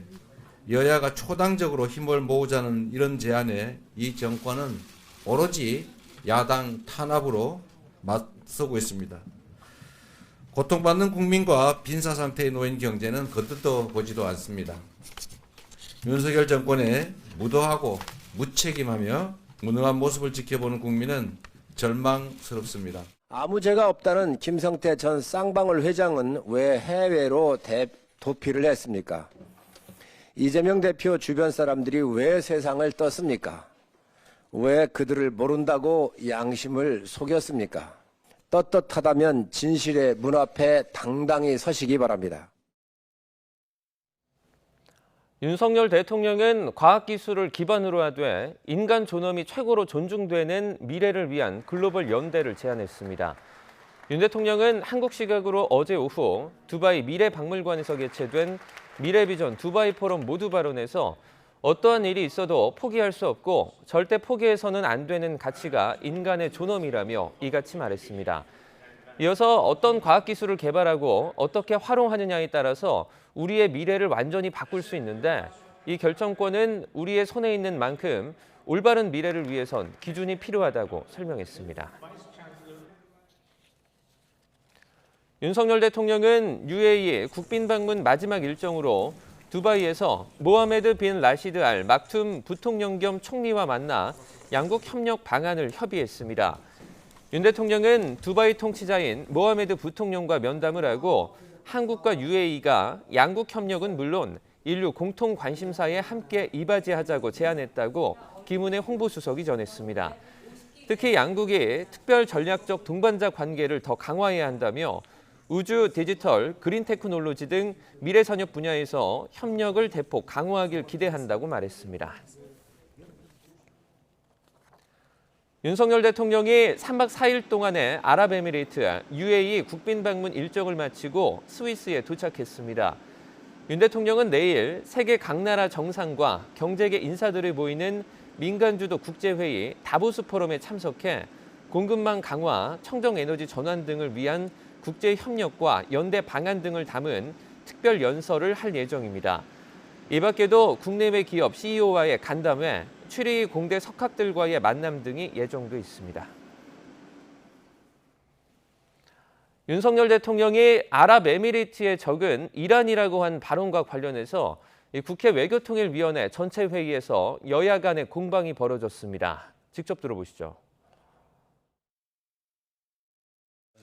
Speaker 7: 여야가 초당적으로 힘을 모으자는 이런 제안에 이 정권은 오로지 야당 탄압으로 맞서고 있습니다. 고통받는 국민과 빈사 상태에 놓인 경제는 거들떠 보지도 않습니다. 윤석열 정권의 무도하고 무책임하며 무능한 모습을 지켜보는 국민은 절망스럽습니다.
Speaker 8: 아무 죄가 없다는 김성태 전 쌍방울 회장은 왜 해외로 도피를 했습니까? 이재명 대표 주변 사람들이 왜 세상을 떴습니까? 왜 그들을 모른다고 양심을 속였습니까? 떳떳하다면 진실의 문 앞에 당당히 서시기 바랍니다.
Speaker 1: 윤석열 대통령은 과학기술을 기반으로 하되 인간 존엄이 최고로 존중되는 미래를 위한 글로벌 연대를 제안했습니다. 윤 대통령은 한국 시각으로 어제 오후 두바이 미래박물관에서 개최된 미래비전 두바이 포럼 모두 발언에서 어떠한 일이 있어도 포기할 수 없고 절대 포기해서는 안 되는 가치가 인간의 존엄이라며 이같이 말했습니다. 이어서 어떤 과학기술을 개발하고 어떻게 활용하느냐에 따라서 우리의 미래를 완전히 바꿀 수 있는데 이 결정권은 우리의 손에 있는 만큼 올바른 미래를 위해선 기준이 필요하다고 설명했습니다. 윤석열 대통령은 UAE 국빈 방문 마지막 일정으로 두바이에서 모하메드 빈 라시드 알 막툼 부통령 겸 총리와 만나 양국 협력 방안을 협의했습니다. 윤 대통령은 두바이 통치자인 모하메드 부통령과 면담을 하고 한국과 UAE가 양국 협력은 물론 인류 공통 관심사에 함께 이바지하자고 제안했다고 김은혜 홍보수석이 전했습니다. 특히 양국이 특별 전략적 동반자 관계를 더 강화해야 한다며 우주, 디지털, 그린 테크놀로지 등 미래 산업 분야에서 협력을 대폭 강화하길 기대한다고 말했습니다. 윤석열 대통령이 3박 4일 동안의 아랍에미레이트 UAE 국빈 방문 일정을 마치고 스위스에 도착했습니다. 윤 대통령은 내일 세계 각 나라 정상과 경제계 인사들을 모이는 민간주도 국제회의 다보스 포럼에 참석해 공급망 강화, 청정에너지 전환 등을 위한 국제협력과 연대 방안 등을 담은 특별 연설을 할 예정입니다. 이 밖에도 국내외 기업 CEO와의 간담회, 취리 공대 석학들과의 만남 등이 예정돼 있습니다. 윤석열 대통령이 아랍에미리트의 적은 이란이라고 한 발언과 관련해서 국회 외교통일위원회 전체 회의에서 여야 간의 공방이 벌어졌습니다. 직접 들어보시죠.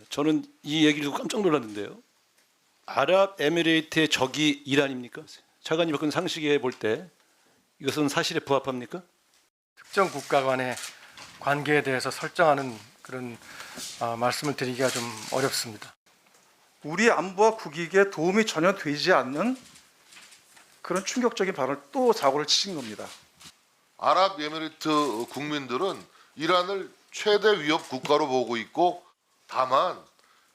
Speaker 4: 저는 이 얘기를 듣고 깜짝 놀랐는데요. 아랍에미레이트의 적이 이란입니까? 차관님 그런 상식에 볼 때 이것은 사실에 부합합니까?
Speaker 9: 특정 국가 간의 관계에 대해서 설정하는 그런 말씀을 드리기가 좀 어렵습니다.
Speaker 10: 우리 안보와 국익에 도움이 전혀 되지 않는 그런 충격적인 발언을 또 사고를 치신 겁니다.
Speaker 11: 아랍에미리트 국민들은 이란을 최대 위협 국가로 보고 있고 다만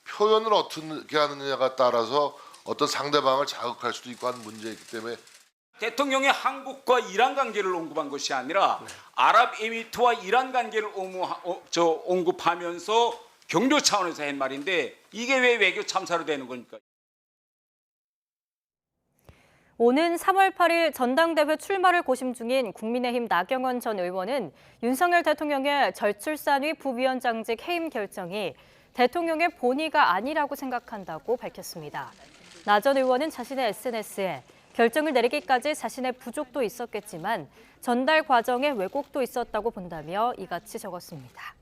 Speaker 11: 표현을 어떻게 하느냐가 따라서 어떤 상대방을 자극할 수도 있고 하는 문제이기 때문에
Speaker 12: 대통령이 한국과 이란 관계를 언급한 것이 아니라 아랍에미리트와 이란 관계를 언급하면서 경조 차원에서 한 말인데 이게 왜 외교 참사로 되는 겁니까?
Speaker 2: 오는 3월 8일 전당대회 출마를 고심 중인 국민의힘 나경원 전 의원은 윤석열 대통령의 절출산위 부위원장직 해임 결정이 대통령의 본의가 아니라고 생각한다고 밝혔습니다. 나 전 의원은 자신의 SNS에 결정을 내리기까지 자신의 부족도 있었겠지만 전달 과정에 왜곡도 있었다고 본다며 이같이 적었습니다.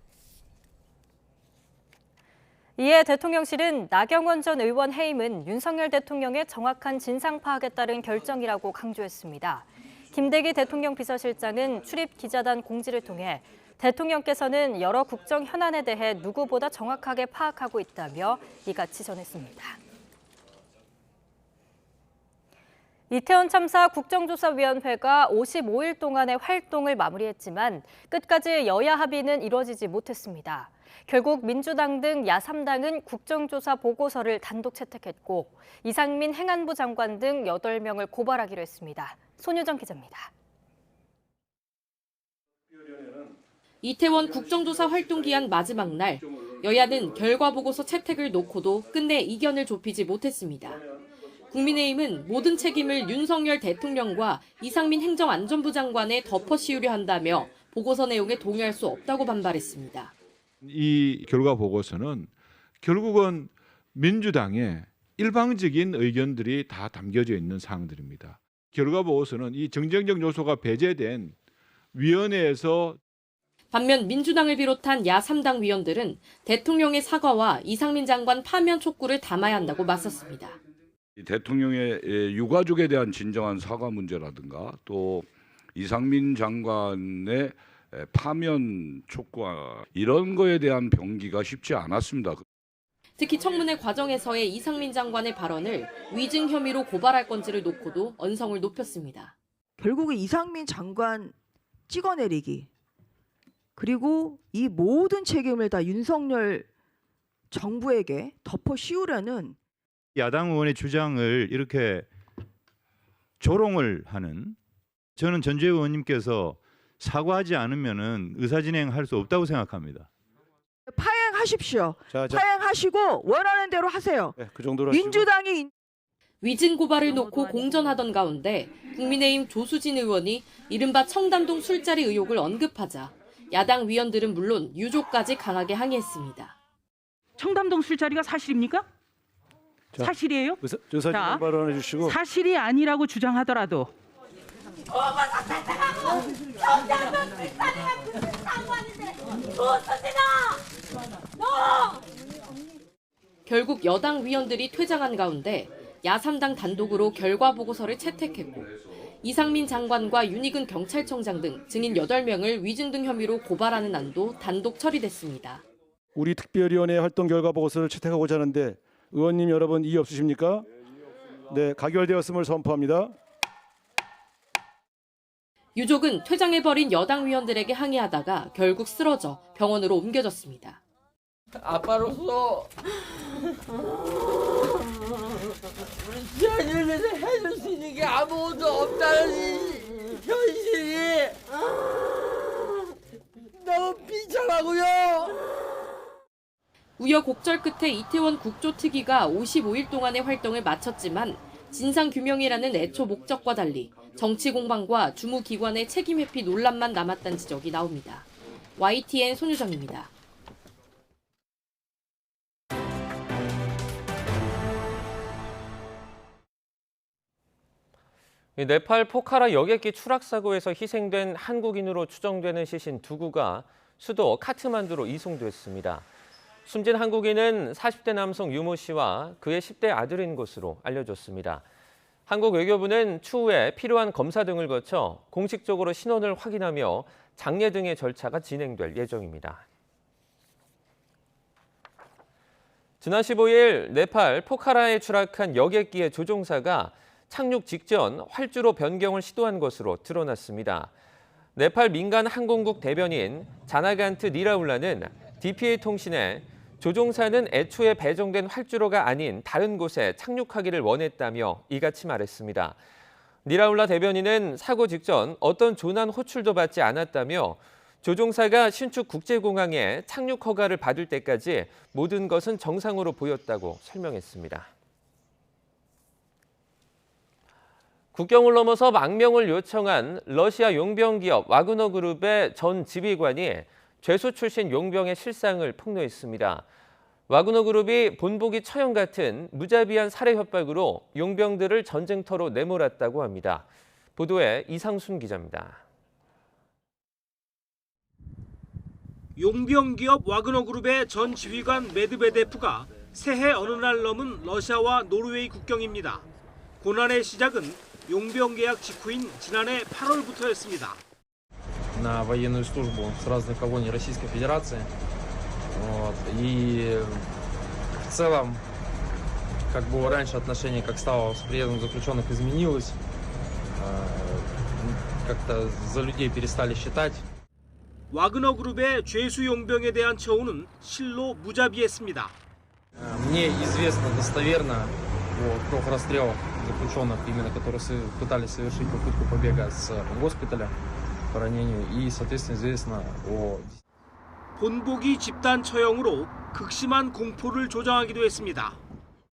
Speaker 2: 이에 대통령실은 나경원 전 의원 해임은 윤석열 대통령의 정확한 진상 파악에 따른 결정이라고 강조했습니다. 김대기 대통령 비서실장은 출입 기자단 공지를 통해 대통령께서는 여러 국정 현안에 대해 누구보다 정확하게 파악하고 있다며 이같이 전했습니다. 이태원 참사 국정조사위원회가 55일 동안의 활동을 마무리했지만 끝까지 여야 합의는 이루어지지 못했습니다. 결국 민주당 등 야3당은 국정조사 보고서를 단독 채택했고 이상민 행안부 장관 등 8명을 고발하기로 했습니다. 손유정 기자입니다.
Speaker 13: 이태원 국정조사 활동 기한 마지막 날, 여야는 결과 보고서 채택을 놓고도 끝내 이견을 좁히지 못했습니다. 국민의힘은 모든 책임을 윤석열 대통령과 이상민 행정안전부 장관에 덮어 씌우려 한다며 보고서 내용에 동의할 수 없다고 반발했습니다.
Speaker 27: 이 결과 보고서는 결국은 민주당의 일방적인 의견들이 다 담겨져 있는 사항들입니다. 결과 보고서는 이 정쟁적 요소가 배제된 위원회에서
Speaker 13: 반면 민주당을 비롯한 야3당 위원들은 대통령의 사과와 이상민 장관 파면 촉구를 담아야 한다고 맞섰습니다.
Speaker 28: 대통령의 유가족에 대한 진정한 사과 문제라든가 또 이상민 장관의 파면 촉구 이런 거에 대한 병기가 쉽지 않았습니다.
Speaker 13: 특히 청문회 과정에서의 이상민 장관의 발언을 위증 혐의로 고발할 건지를 놓고도 언성을 높였습니다.
Speaker 29: 결국은 이상민 장관 찍어내리기 그리고 이 모든 책임을 다 윤석열 정부에게 덮어 씌우려는
Speaker 30: 야당 의원의 주장을 이렇게 조롱을 하는
Speaker 6: 저는 전주의 의원님께서 사과하지 않으면은 의사진행할 수 없다고 생각합니다.
Speaker 29: 파행하십시오. 파행하시고 원하는 대로 하세요.
Speaker 4: 네, 그 정도로
Speaker 29: 민주당이
Speaker 13: 위증 고발을 놓고 공전하던 가운데 국민의힘 조수진 의원이 이른바 청담동 술자리 의혹을 언급하자 야당 위원들은 물론 유족까지 강하게 항의했습니다.
Speaker 14: 청담동 술자리가 사실입니까?
Speaker 4: 자,
Speaker 14: 사실이에요?
Speaker 4: 의사진행 발언해 주시고.
Speaker 14: 사실이 아니라고 주장하더라도
Speaker 13: 결국 여당 위원들이 퇴장한 가운데 야3당 단독으로 결과 보고서를 채택했고 이상민 장관과 윤희근 경찰청장 등 증인 8명을 위증 등 혐의로 고발하는 안도 단독 처리됐습니다.
Speaker 4: 우리 특별위원회 활동 결과 보고서를 채택하고자 하는데 의원님 여러분 이의 없으십니까? 네, 가결되었음을 선포합니다.
Speaker 13: 유족은 퇴장해버린 여당 위원들에게 항의하다가 결국 쓰러져 병원으로 옮겨졌습니다.
Speaker 15: 아빠로서 자녀를 위해서 해줄 수 있는 게 아무것도 없다는 현실이 너무 비참하고요.
Speaker 13: 우여곡절 끝에 이태원 국조특위가 55일 동안의 활동을 마쳤지만 진상규명이라는 애초 목적과 달리 정치 공방과 주무기관의 책임 회피 논란만 남았다는 지적이 나옵니다. YTN 손유정입니다.
Speaker 1: 네팔 포카라 여객기 추락 사고에서 희생된 한국인으로 추정되는 시신 2구가 수도 카트만두로 이송됐습니다. 숨진 한국인은 40대 남성 유모 씨와 그의 10대 아들인 것으로 알려졌습니다. 한국 외교부는 추후에 필요한 검사 등을 거쳐 공식적으로 신원을 확인하며 장례 등의 절차가 진행될 예정입니다. 지난 15일 네팔 포카라에 추락한 여객기의 조종사가 착륙 직전 활주로 변경을 시도한 것으로 드러났습니다. 네팔 민간 항공국 대변인 자나간트 니라울라는 DPA 통신에 조종사는 애초에 배정된 활주로가 아닌 다른 곳에 착륙하기를 원했다며 이같이 말했습니다. 니라울라 대변인은 사고 직전 어떤 조난 호출도 받지 않았다며 조종사가 신축 국제공항에 착륙 허가를 받을 때까지 모든 것은 정상으로 보였다고 설명했습니다. 국경을 넘어서 망명을 요청한 러시아 용병 기업 와그너 그룹의 전 지휘관이 죄수 출신 용병의 실상을 폭로했습니다. 와그너 그룹이 본보기 처형 같은 무자비한 살해 협박으로 용병들을 전쟁터로 내몰았다고 합니다. 보도에 이상순 기자입니다.
Speaker 16: 용병 기업 와그너 그룹의 전 지휘관 메드베데프가 새해 어느 날 넘은 러시아와 노르웨이 국경입니다. 고난의 시작은 용병 계약 직후인 지난해 8월부터였습니다.
Speaker 17: На военную службу с разных колоний Российской Федерации. И в целом, как было раньше, отношение как стало с приездом заключенных изменилось. Как-то за людей перестали считать.
Speaker 16: 와그너 그룹의 죄수 용병에 대한 처우는 실로 무자비했습니다.
Speaker 17: Мне известно достоверно о 3 расстрелах заключенных, именно которые пытались совершить попытку побега с госпиталя по ранению, и, соответственно, известно о...
Speaker 16: 본보기 집단 처형으로 극심한 공포를 조장하기도 했습니다.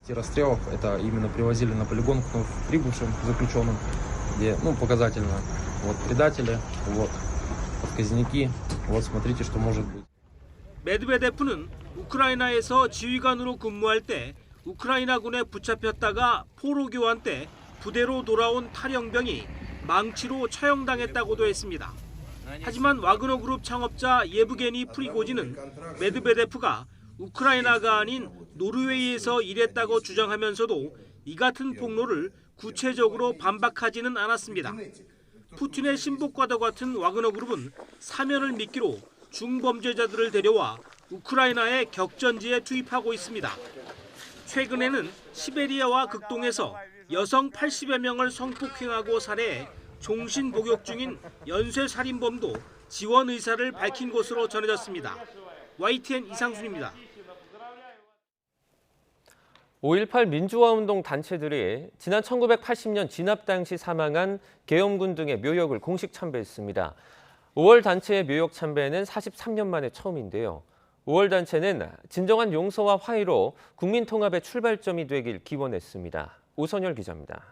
Speaker 17: расстрелов это именно привозили на полигон к прибывшим заключенным, где, показательно, вот предатели, вот отказники, вот смотрите, что может быть.
Speaker 16: 메드베데프는 우크라이나에서 지휘관으로 근무할 때 우크라이나군에 붙잡혔다가 포로 교환 때 부대로 돌아온 탈영병이 망치로 처형당했다고도 했습니다. 하지만 와그너 그룹 창업자 예브게니 프리고진은 메드베데프가 우크라이나가 아닌 노르웨이에서 일했다고 주장하면서도 이 같은 폭로를 구체적으로 반박하지는 않았습니다. 푸틴의 신복과도 같은 와그너 그룹은 사면을 미끼로 중범죄자들을 데려와 우크라이나의 격전지에 투입하고 있습니다. 최근에는 시베리아와 극동에서 여성 80여 명을 성폭행하고 살해해 종신 복역 중인 연쇄 살인범도 지원 의사를 밝힌 것으로 전해졌습니다. YTN 이상순입니다.
Speaker 1: 5.18 민주화운동 단체들이 지난 1980년 진압 당시 사망한 계엄군 등의 묘역을 공식 참배했습니다. 5월 단체의 묘역 참배는 43년 만에 처음인데요. 5월 단체는 진정한 용서와 화해로 국민 통합의 출발점이 되길 기원했습니다. 오선열 기자입니다.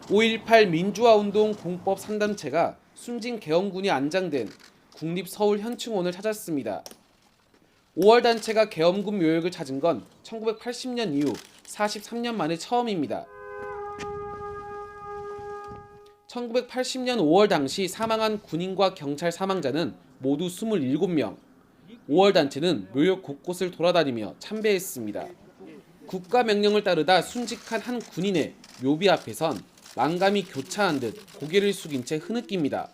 Speaker 18: 5.18 민주화운동 공법 3단체가 순진 계엄군이 안장된 국립 서울 현충원을 찾았습니다. 5월 단체가 계엄군 묘역을 찾은 건 1980년 이후 43년 만에 처음입니다. 1980년 5월 당시 사망한 군인과 경찰 사망자는 모두 27명. 5월 단체는 묘역 곳곳을 돌아다니며 참배했습니다. 국가 명령을 따르다 순직한 한 군인의 묘비 앞에선 만감이 교차한 듯 고개를 숙인 채 흐느낍니다.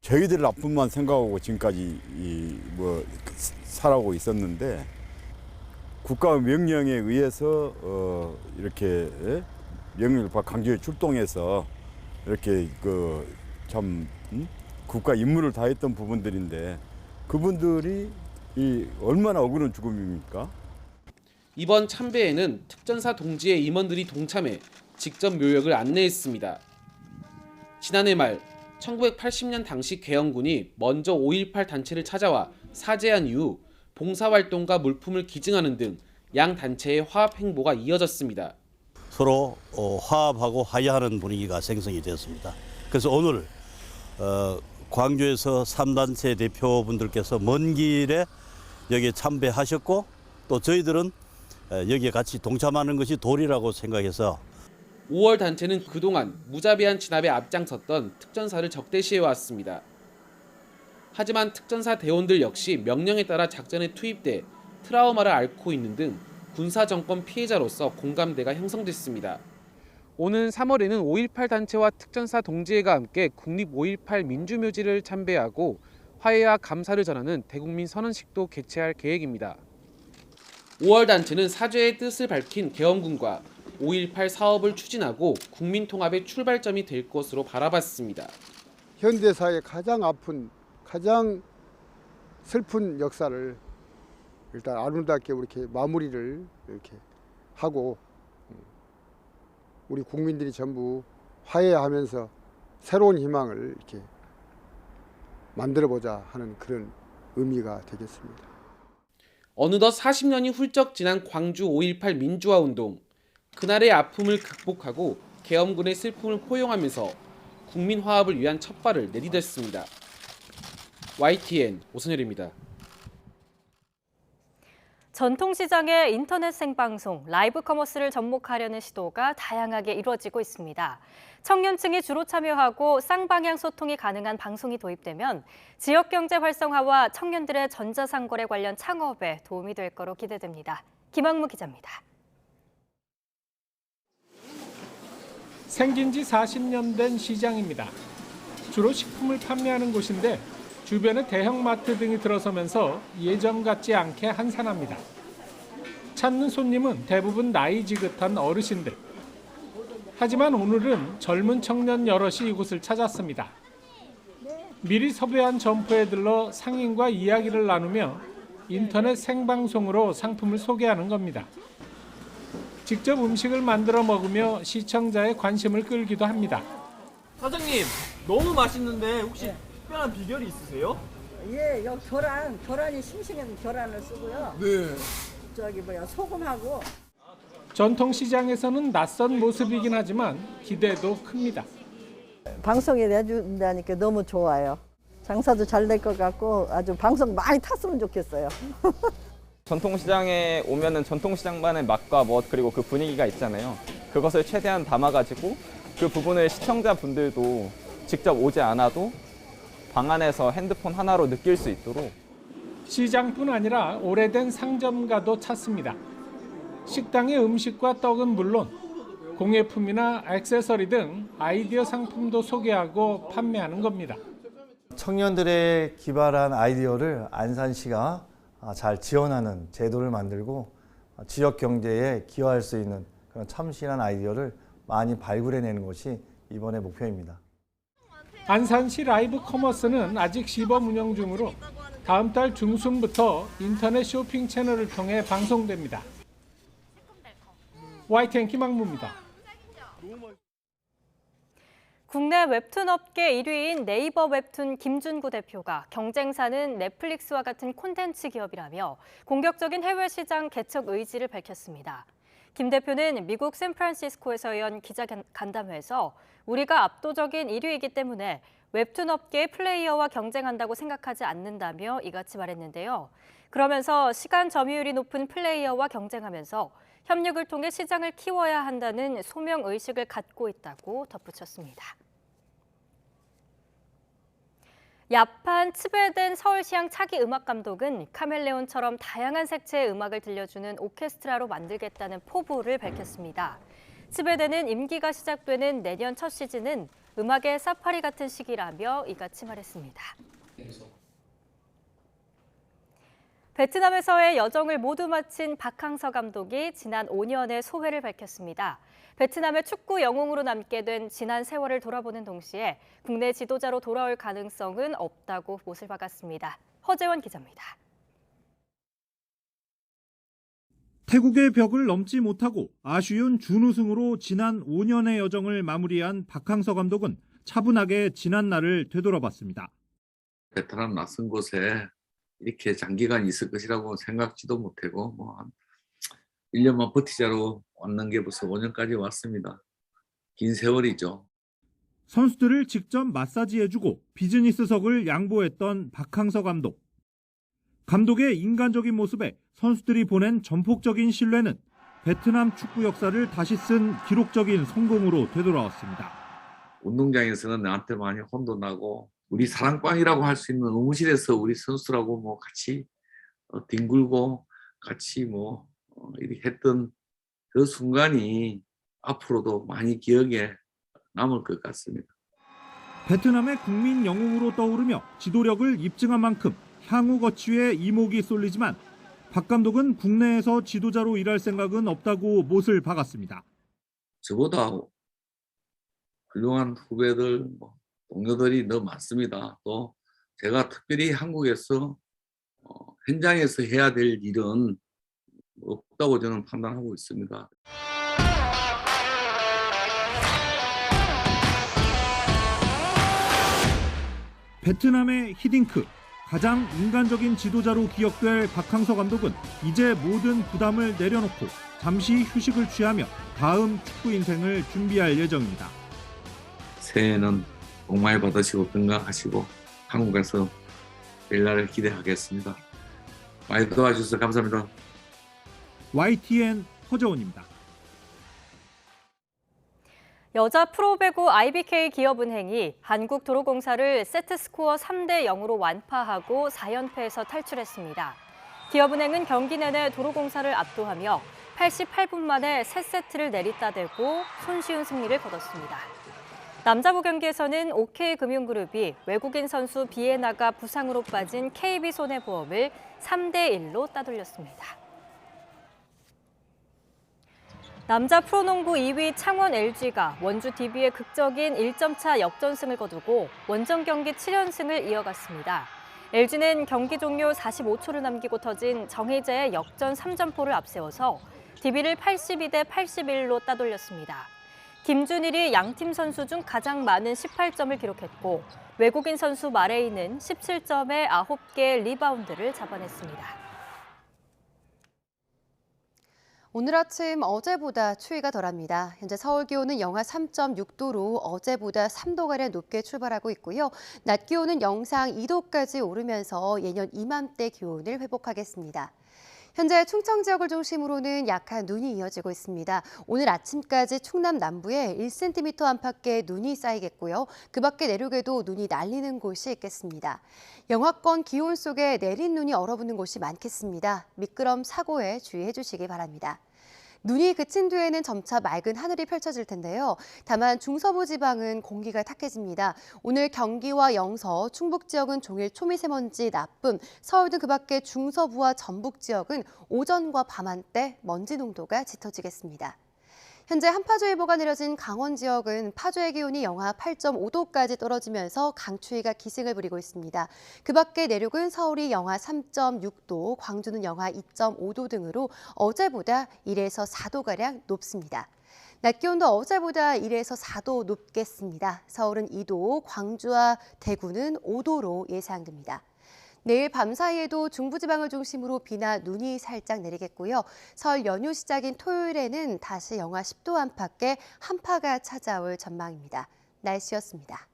Speaker 19: 저희들 나쁨만 생각하고 지금까지 살아오고 있었는데 국가 명령에 의해서 이렇게 명령을 받고 강제에 출동해서 이렇게 국가 임무를 다했던 부분들인데 그분들이 얼마나 억울한 죽음입니까?
Speaker 18: 이번 참배에는 특전사 동지의 임원들이 동참해 직접 묘역을 안내했습니다. 지난해 말 1980년 당시 계엄군이 먼저 5.18 단체를 찾아와 사죄한 이후 봉사활동과 물품을 기증하는 등 양 단체의 화합 행보가 이어졌습니다.
Speaker 20: 서로 화합하고 화해하는 분위기가 생성이 되었습니다. 그래서 오늘 광주에서 3단체 대표분들께서 먼 길에 여기에 참배하셨고 또 저희들은 여기에 같이 동참하는 것이 도리라고 생각해서
Speaker 18: 5월 단체는 그동안 무자비한 진압에 앞장섰던 특전사를 적대시해왔습니다. 하지만 특전사 대원들 역시 명령에 따라 작전에 투입돼 트라우마를 앓고 있는 등 군사정권 피해자로서 공감대가 형성됐습니다. 오는 3월에는 5.18 단체와 특전사 동지회가 함께 국립 5.18 민주묘지를 참배하고 화해와 감사를 전하는 대국민 선언식도 개최할 계획입니다. 5월 단체는 사죄의 뜻을 밝힌 계엄군과 5.18 사업을 추진하고 국민 통합의 출발점이 될 것으로 바라봤습니다.
Speaker 21: 현대사의 가장 아픈, 가장 슬픈 역사를 일단 아름답게 이렇게 마무리를 이렇게 하고 우리 국민들이 전부 화해하면서 새로운 희망을 이렇게 만들어보자 하는 그런 의미가 되겠습니다.
Speaker 18: 어느덧 40년이 훌쩍 지난 광주 5.18 민주화운동. 그날의 아픔을 극복하고 계엄군의 슬픔을 포용하면서 국민 화합을 위한 첫발을 내디뎠습니다. YTN 오선열입니다.
Speaker 2: 전통시장의 인터넷 생방송, 라이브 커머스를 접목하려는 시도가 다양하게 이루어지고 있습니다. 청년층이 주로 참여하고 쌍방향 소통이 가능한 방송이 도입되면 지역 경제 활성화와 청년들의 전자상거래 관련 창업에 도움이 될 거로 기대됩니다. 김학무 기자입니다.
Speaker 16: 생긴 지 40년 된 시장입니다. 주로 식품을 판매하는 곳인데 주변에 대형마트 등이 들어서면서 예전 같지 않게 한산합니다. 찾는 손님은 대부분 나이 지긋한 어르신들. 하지만 오늘은 젊은 청년 여럿이 이곳을 찾았습니다. 미리 섭외한 점포에 들러 상인과 이야기를 나누며 인터넷 생방송으로 상품을 소개하는 겁니다. 직접 음식을 만들어 먹으며 시청자의 관심을 끌기도 합니다.
Speaker 22: 사장님, 너무 맛있는데 혹시 특별한 비결이 있으세요?
Speaker 23: 예, 여기 계란이 싱싱한 계란을 쓰고요.
Speaker 22: 네.
Speaker 23: 소금하고.
Speaker 16: 전통시장에서는 낯선 모습이긴 하지만 기대도 큽니다.
Speaker 23: 방송에 내준다니까 너무 좋아요. 장사도 잘 될 것 같고 아주 방송 많이 탔으면 좋겠어요.
Speaker 24: 전통시장에 오면은 전통시장만의 맛과 멋 그리고 그 분위기가 있잖아요. 그것을 최대한 담아가지고 그 부분을 시청자분들도 직접 오지 않아도 방 안에서 핸드폰 하나로 느낄 수 있도록.
Speaker 16: 시장뿐 아니라 오래된 상점가도 찾습니다. 식당의 음식과 떡은 물론 공예품이나 액세서리 등 아이디어 상품도 소개하고 판매하는 겁니다.
Speaker 25: 청년들의 기발한 아이디어를 안산시가 잘 지원하는 제도를 만들고 지역 경제에 기여할 수 있는 그런 참신한 아이디어를 많이 발굴해내는 것이 이번의 목표입니다.
Speaker 16: 안산시 라이브 커머스는 아직 시범 운영 중으로
Speaker 3: 다음 달 중순부터 인터넷 쇼핑 채널을 통해 방송됩니다. YTN 김학무입니다.
Speaker 2: 국내 웹툰 업계 1위인 네이버 웹툰 김준구 대표가 경쟁사는 넷플릭스와 같은 콘텐츠 기업이라며 공격적인 해외 시장 개척 의지를 밝혔습니다. 김 대표는 미국 샌프란시스코에서 연 기자간담회에서 우리가 압도적인 1위이기 때문에 웹툰 업계의 플레이어와 경쟁한다고 생각하지 않는다며 이같이 말했는데요. 그러면서 시간 점유율이 높은 플레이어와 경쟁하면서 협력을 통해 시장을 키워야 한다는 소명 의식을 갖고 있다고 덧붙였습니다. 야판 츠베덴 서울시향 차기 음악감독은 카멜레온처럼 다양한 색채의 음악을 들려주는 오케스트라로 만들겠다는 포부를 밝혔습니다. 츠베덴은 임기가 시작되는 내년 첫 시즌은 음악의 사파리 같은 시기라며 이같이 말했습니다. 베트남에서의 여정을 모두 마친 박항서 감독이 지난 5년의 소회를 밝혔습니다. 베트남의 축구 영웅으로 남게 된 지난 세월을 돌아보는 동시에 국내 지도자로 돌아올 가능성은 없다고 못을 박았습니다. 허재원 기자입니다.
Speaker 5: 태국의 벽을 넘지 못하고 아쉬운 준우승으로 지난 5년의 여정을 마무리한 박항서 감독은 차분하게 지난 날을 되돌아봤습니다.
Speaker 7: 베트남 낯선 곳에 이렇게 장기간 있을 것이라고 생각지도 못하고 한 1년만 버티자로 왔는 게 벌써 5년까지 왔습니다. 긴 세월이죠.
Speaker 5: 선수들을 직접 마사지해주고 비즈니스석을 양보했던 박항서 감독. 감독의 인간적인 모습에 선수들이 보낸 전폭적인 신뢰는 베트남 축구 역사를 다시 쓴 기록적인 성공으로 되돌아왔습니다.
Speaker 7: 운동장에서는 나한테 많이 혼도 나고 우리 사랑방이라고 할 수 있는 의무실에서 우리 선수들하고 같이 뒹굴고 같이 이렇게 했던 그 순간이 앞으로도 많이 기억에 남을 것 같습니다.
Speaker 5: 베트남의 국민 영웅으로 떠오르며 지도력을 입증한 만큼 향후 거취에 이목이 쏠리지만 박 감독은 국내에서 지도자로 일할 생각은 없다고 못을 박았습니다.
Speaker 7: 저보다 훌륭한 후배들, 동료들이 너무 많습니다. 또 제가 특별히 한국에서 현장에서 해야 될 일은 없다고 저는 판단하고 있습니다.
Speaker 5: 베트남의 히딩크, 가장 인간적인 지도자로 기억될 박항서 감독은 이제 모든 부담을 내려놓고 잠시 휴식을 취하며 다음 축구 인생을 준비할 예정입니다.
Speaker 7: 새해에는 복 많이 받으시고 건강하시고 한국에서 뵐 날을 기대하겠습니다. 많이 도와주셔서 감사합니다.
Speaker 5: YTN 허재원입니다.
Speaker 2: 여자 프로배구 IBK 기업은행이 한국도로공사를 세트스코어 3대 0으로 완파하고 4연패에서 탈출했습니다. 기업은행은 경기 내내 도로공사를 압도하며 88분 만에 3세트를 내리따대고 손쉬운 승리를 거뒀습니다. 남자부 경기에서는 OK금융그룹이 외국인 선수 비에나가 부상으로 빠진 KB손해보험을 3대 1로 따돌렸습니다. 남자 프로농구 2위 창원 LG가 원주 DB의 극적인 1점차 역전승을 거두고 원정 경기 7연승을 이어갔습니다. LG는 경기 종료 45초를 남기고 터진 정희재의 역전 3점포를 앞세워서 DB를 82대 81로 따돌렸습니다. 김준일이 양팀 선수 중 가장 많은 18점을 기록했고 외국인 선수 마레이는 17점에 9개의 리바운드를 잡아냈습니다.
Speaker 8: 오늘 아침 어제보다 추위가 덜합니다. 현재 서울 기온은 영하 3.6도로 어제보다 3도가량 높게 출발하고 있고요. 낮 기온은 영상 2도까지 오르면서 예년 이맘때 기온을 회복하겠습니다. 현재 충청 지역을 중심으로는 약한 눈이 이어지고 있습니다. 오늘 아침까지 충남 남부에 1cm 안팎의 눈이 쌓이겠고요. 그 밖에 내륙에도 눈이 날리는 곳이 있겠습니다. 영하권 기온 속에 내린 눈이 얼어붙는 곳이 많겠습니다. 미끄럼 사고에 주의해 주시기 바랍니다. 눈이 그친 뒤에는 점차 맑은 하늘이 펼쳐질 텐데요. 다만 중서부 지방은 공기가 탁해집니다. 오늘 경기와 영서, 충북 지역은 종일 초미세먼지 나쁨, 서울 등 그 밖의 중서부와 전북 지역은 오전과 밤 한때 먼지 농도가 짙어지겠습니다. 현재 한파주의보가 내려진 강원 지역은 파주의 기온이 영하 8.5도까지 떨어지면서 강추위가 기승을 부리고 있습니다. 그 밖에 내륙은 서울이 영하 3.6도, 광주는 영하 2.5도 등으로 어제보다 1에서 4도가량 높습니다. 낮 기온도 어제보다 1에서 4도 높겠습니다. 서울은 2도, 광주와 대구는 5도로 예상됩니다. 내일 밤사이에도 중부지방을 중심으로 비나 눈이 살짝 내리겠고요. 설 연휴 시작인 토요일에는 다시 영하 10도 안팎의 한파가 찾아올 전망입니다. 날씨였습니다.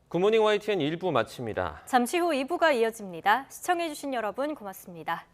Speaker 1: 굿모닝 YTN 1부 마칩니다.
Speaker 2: 잠시 후 2부가 이어집니다. 시청해주신 여러분 고맙습니다.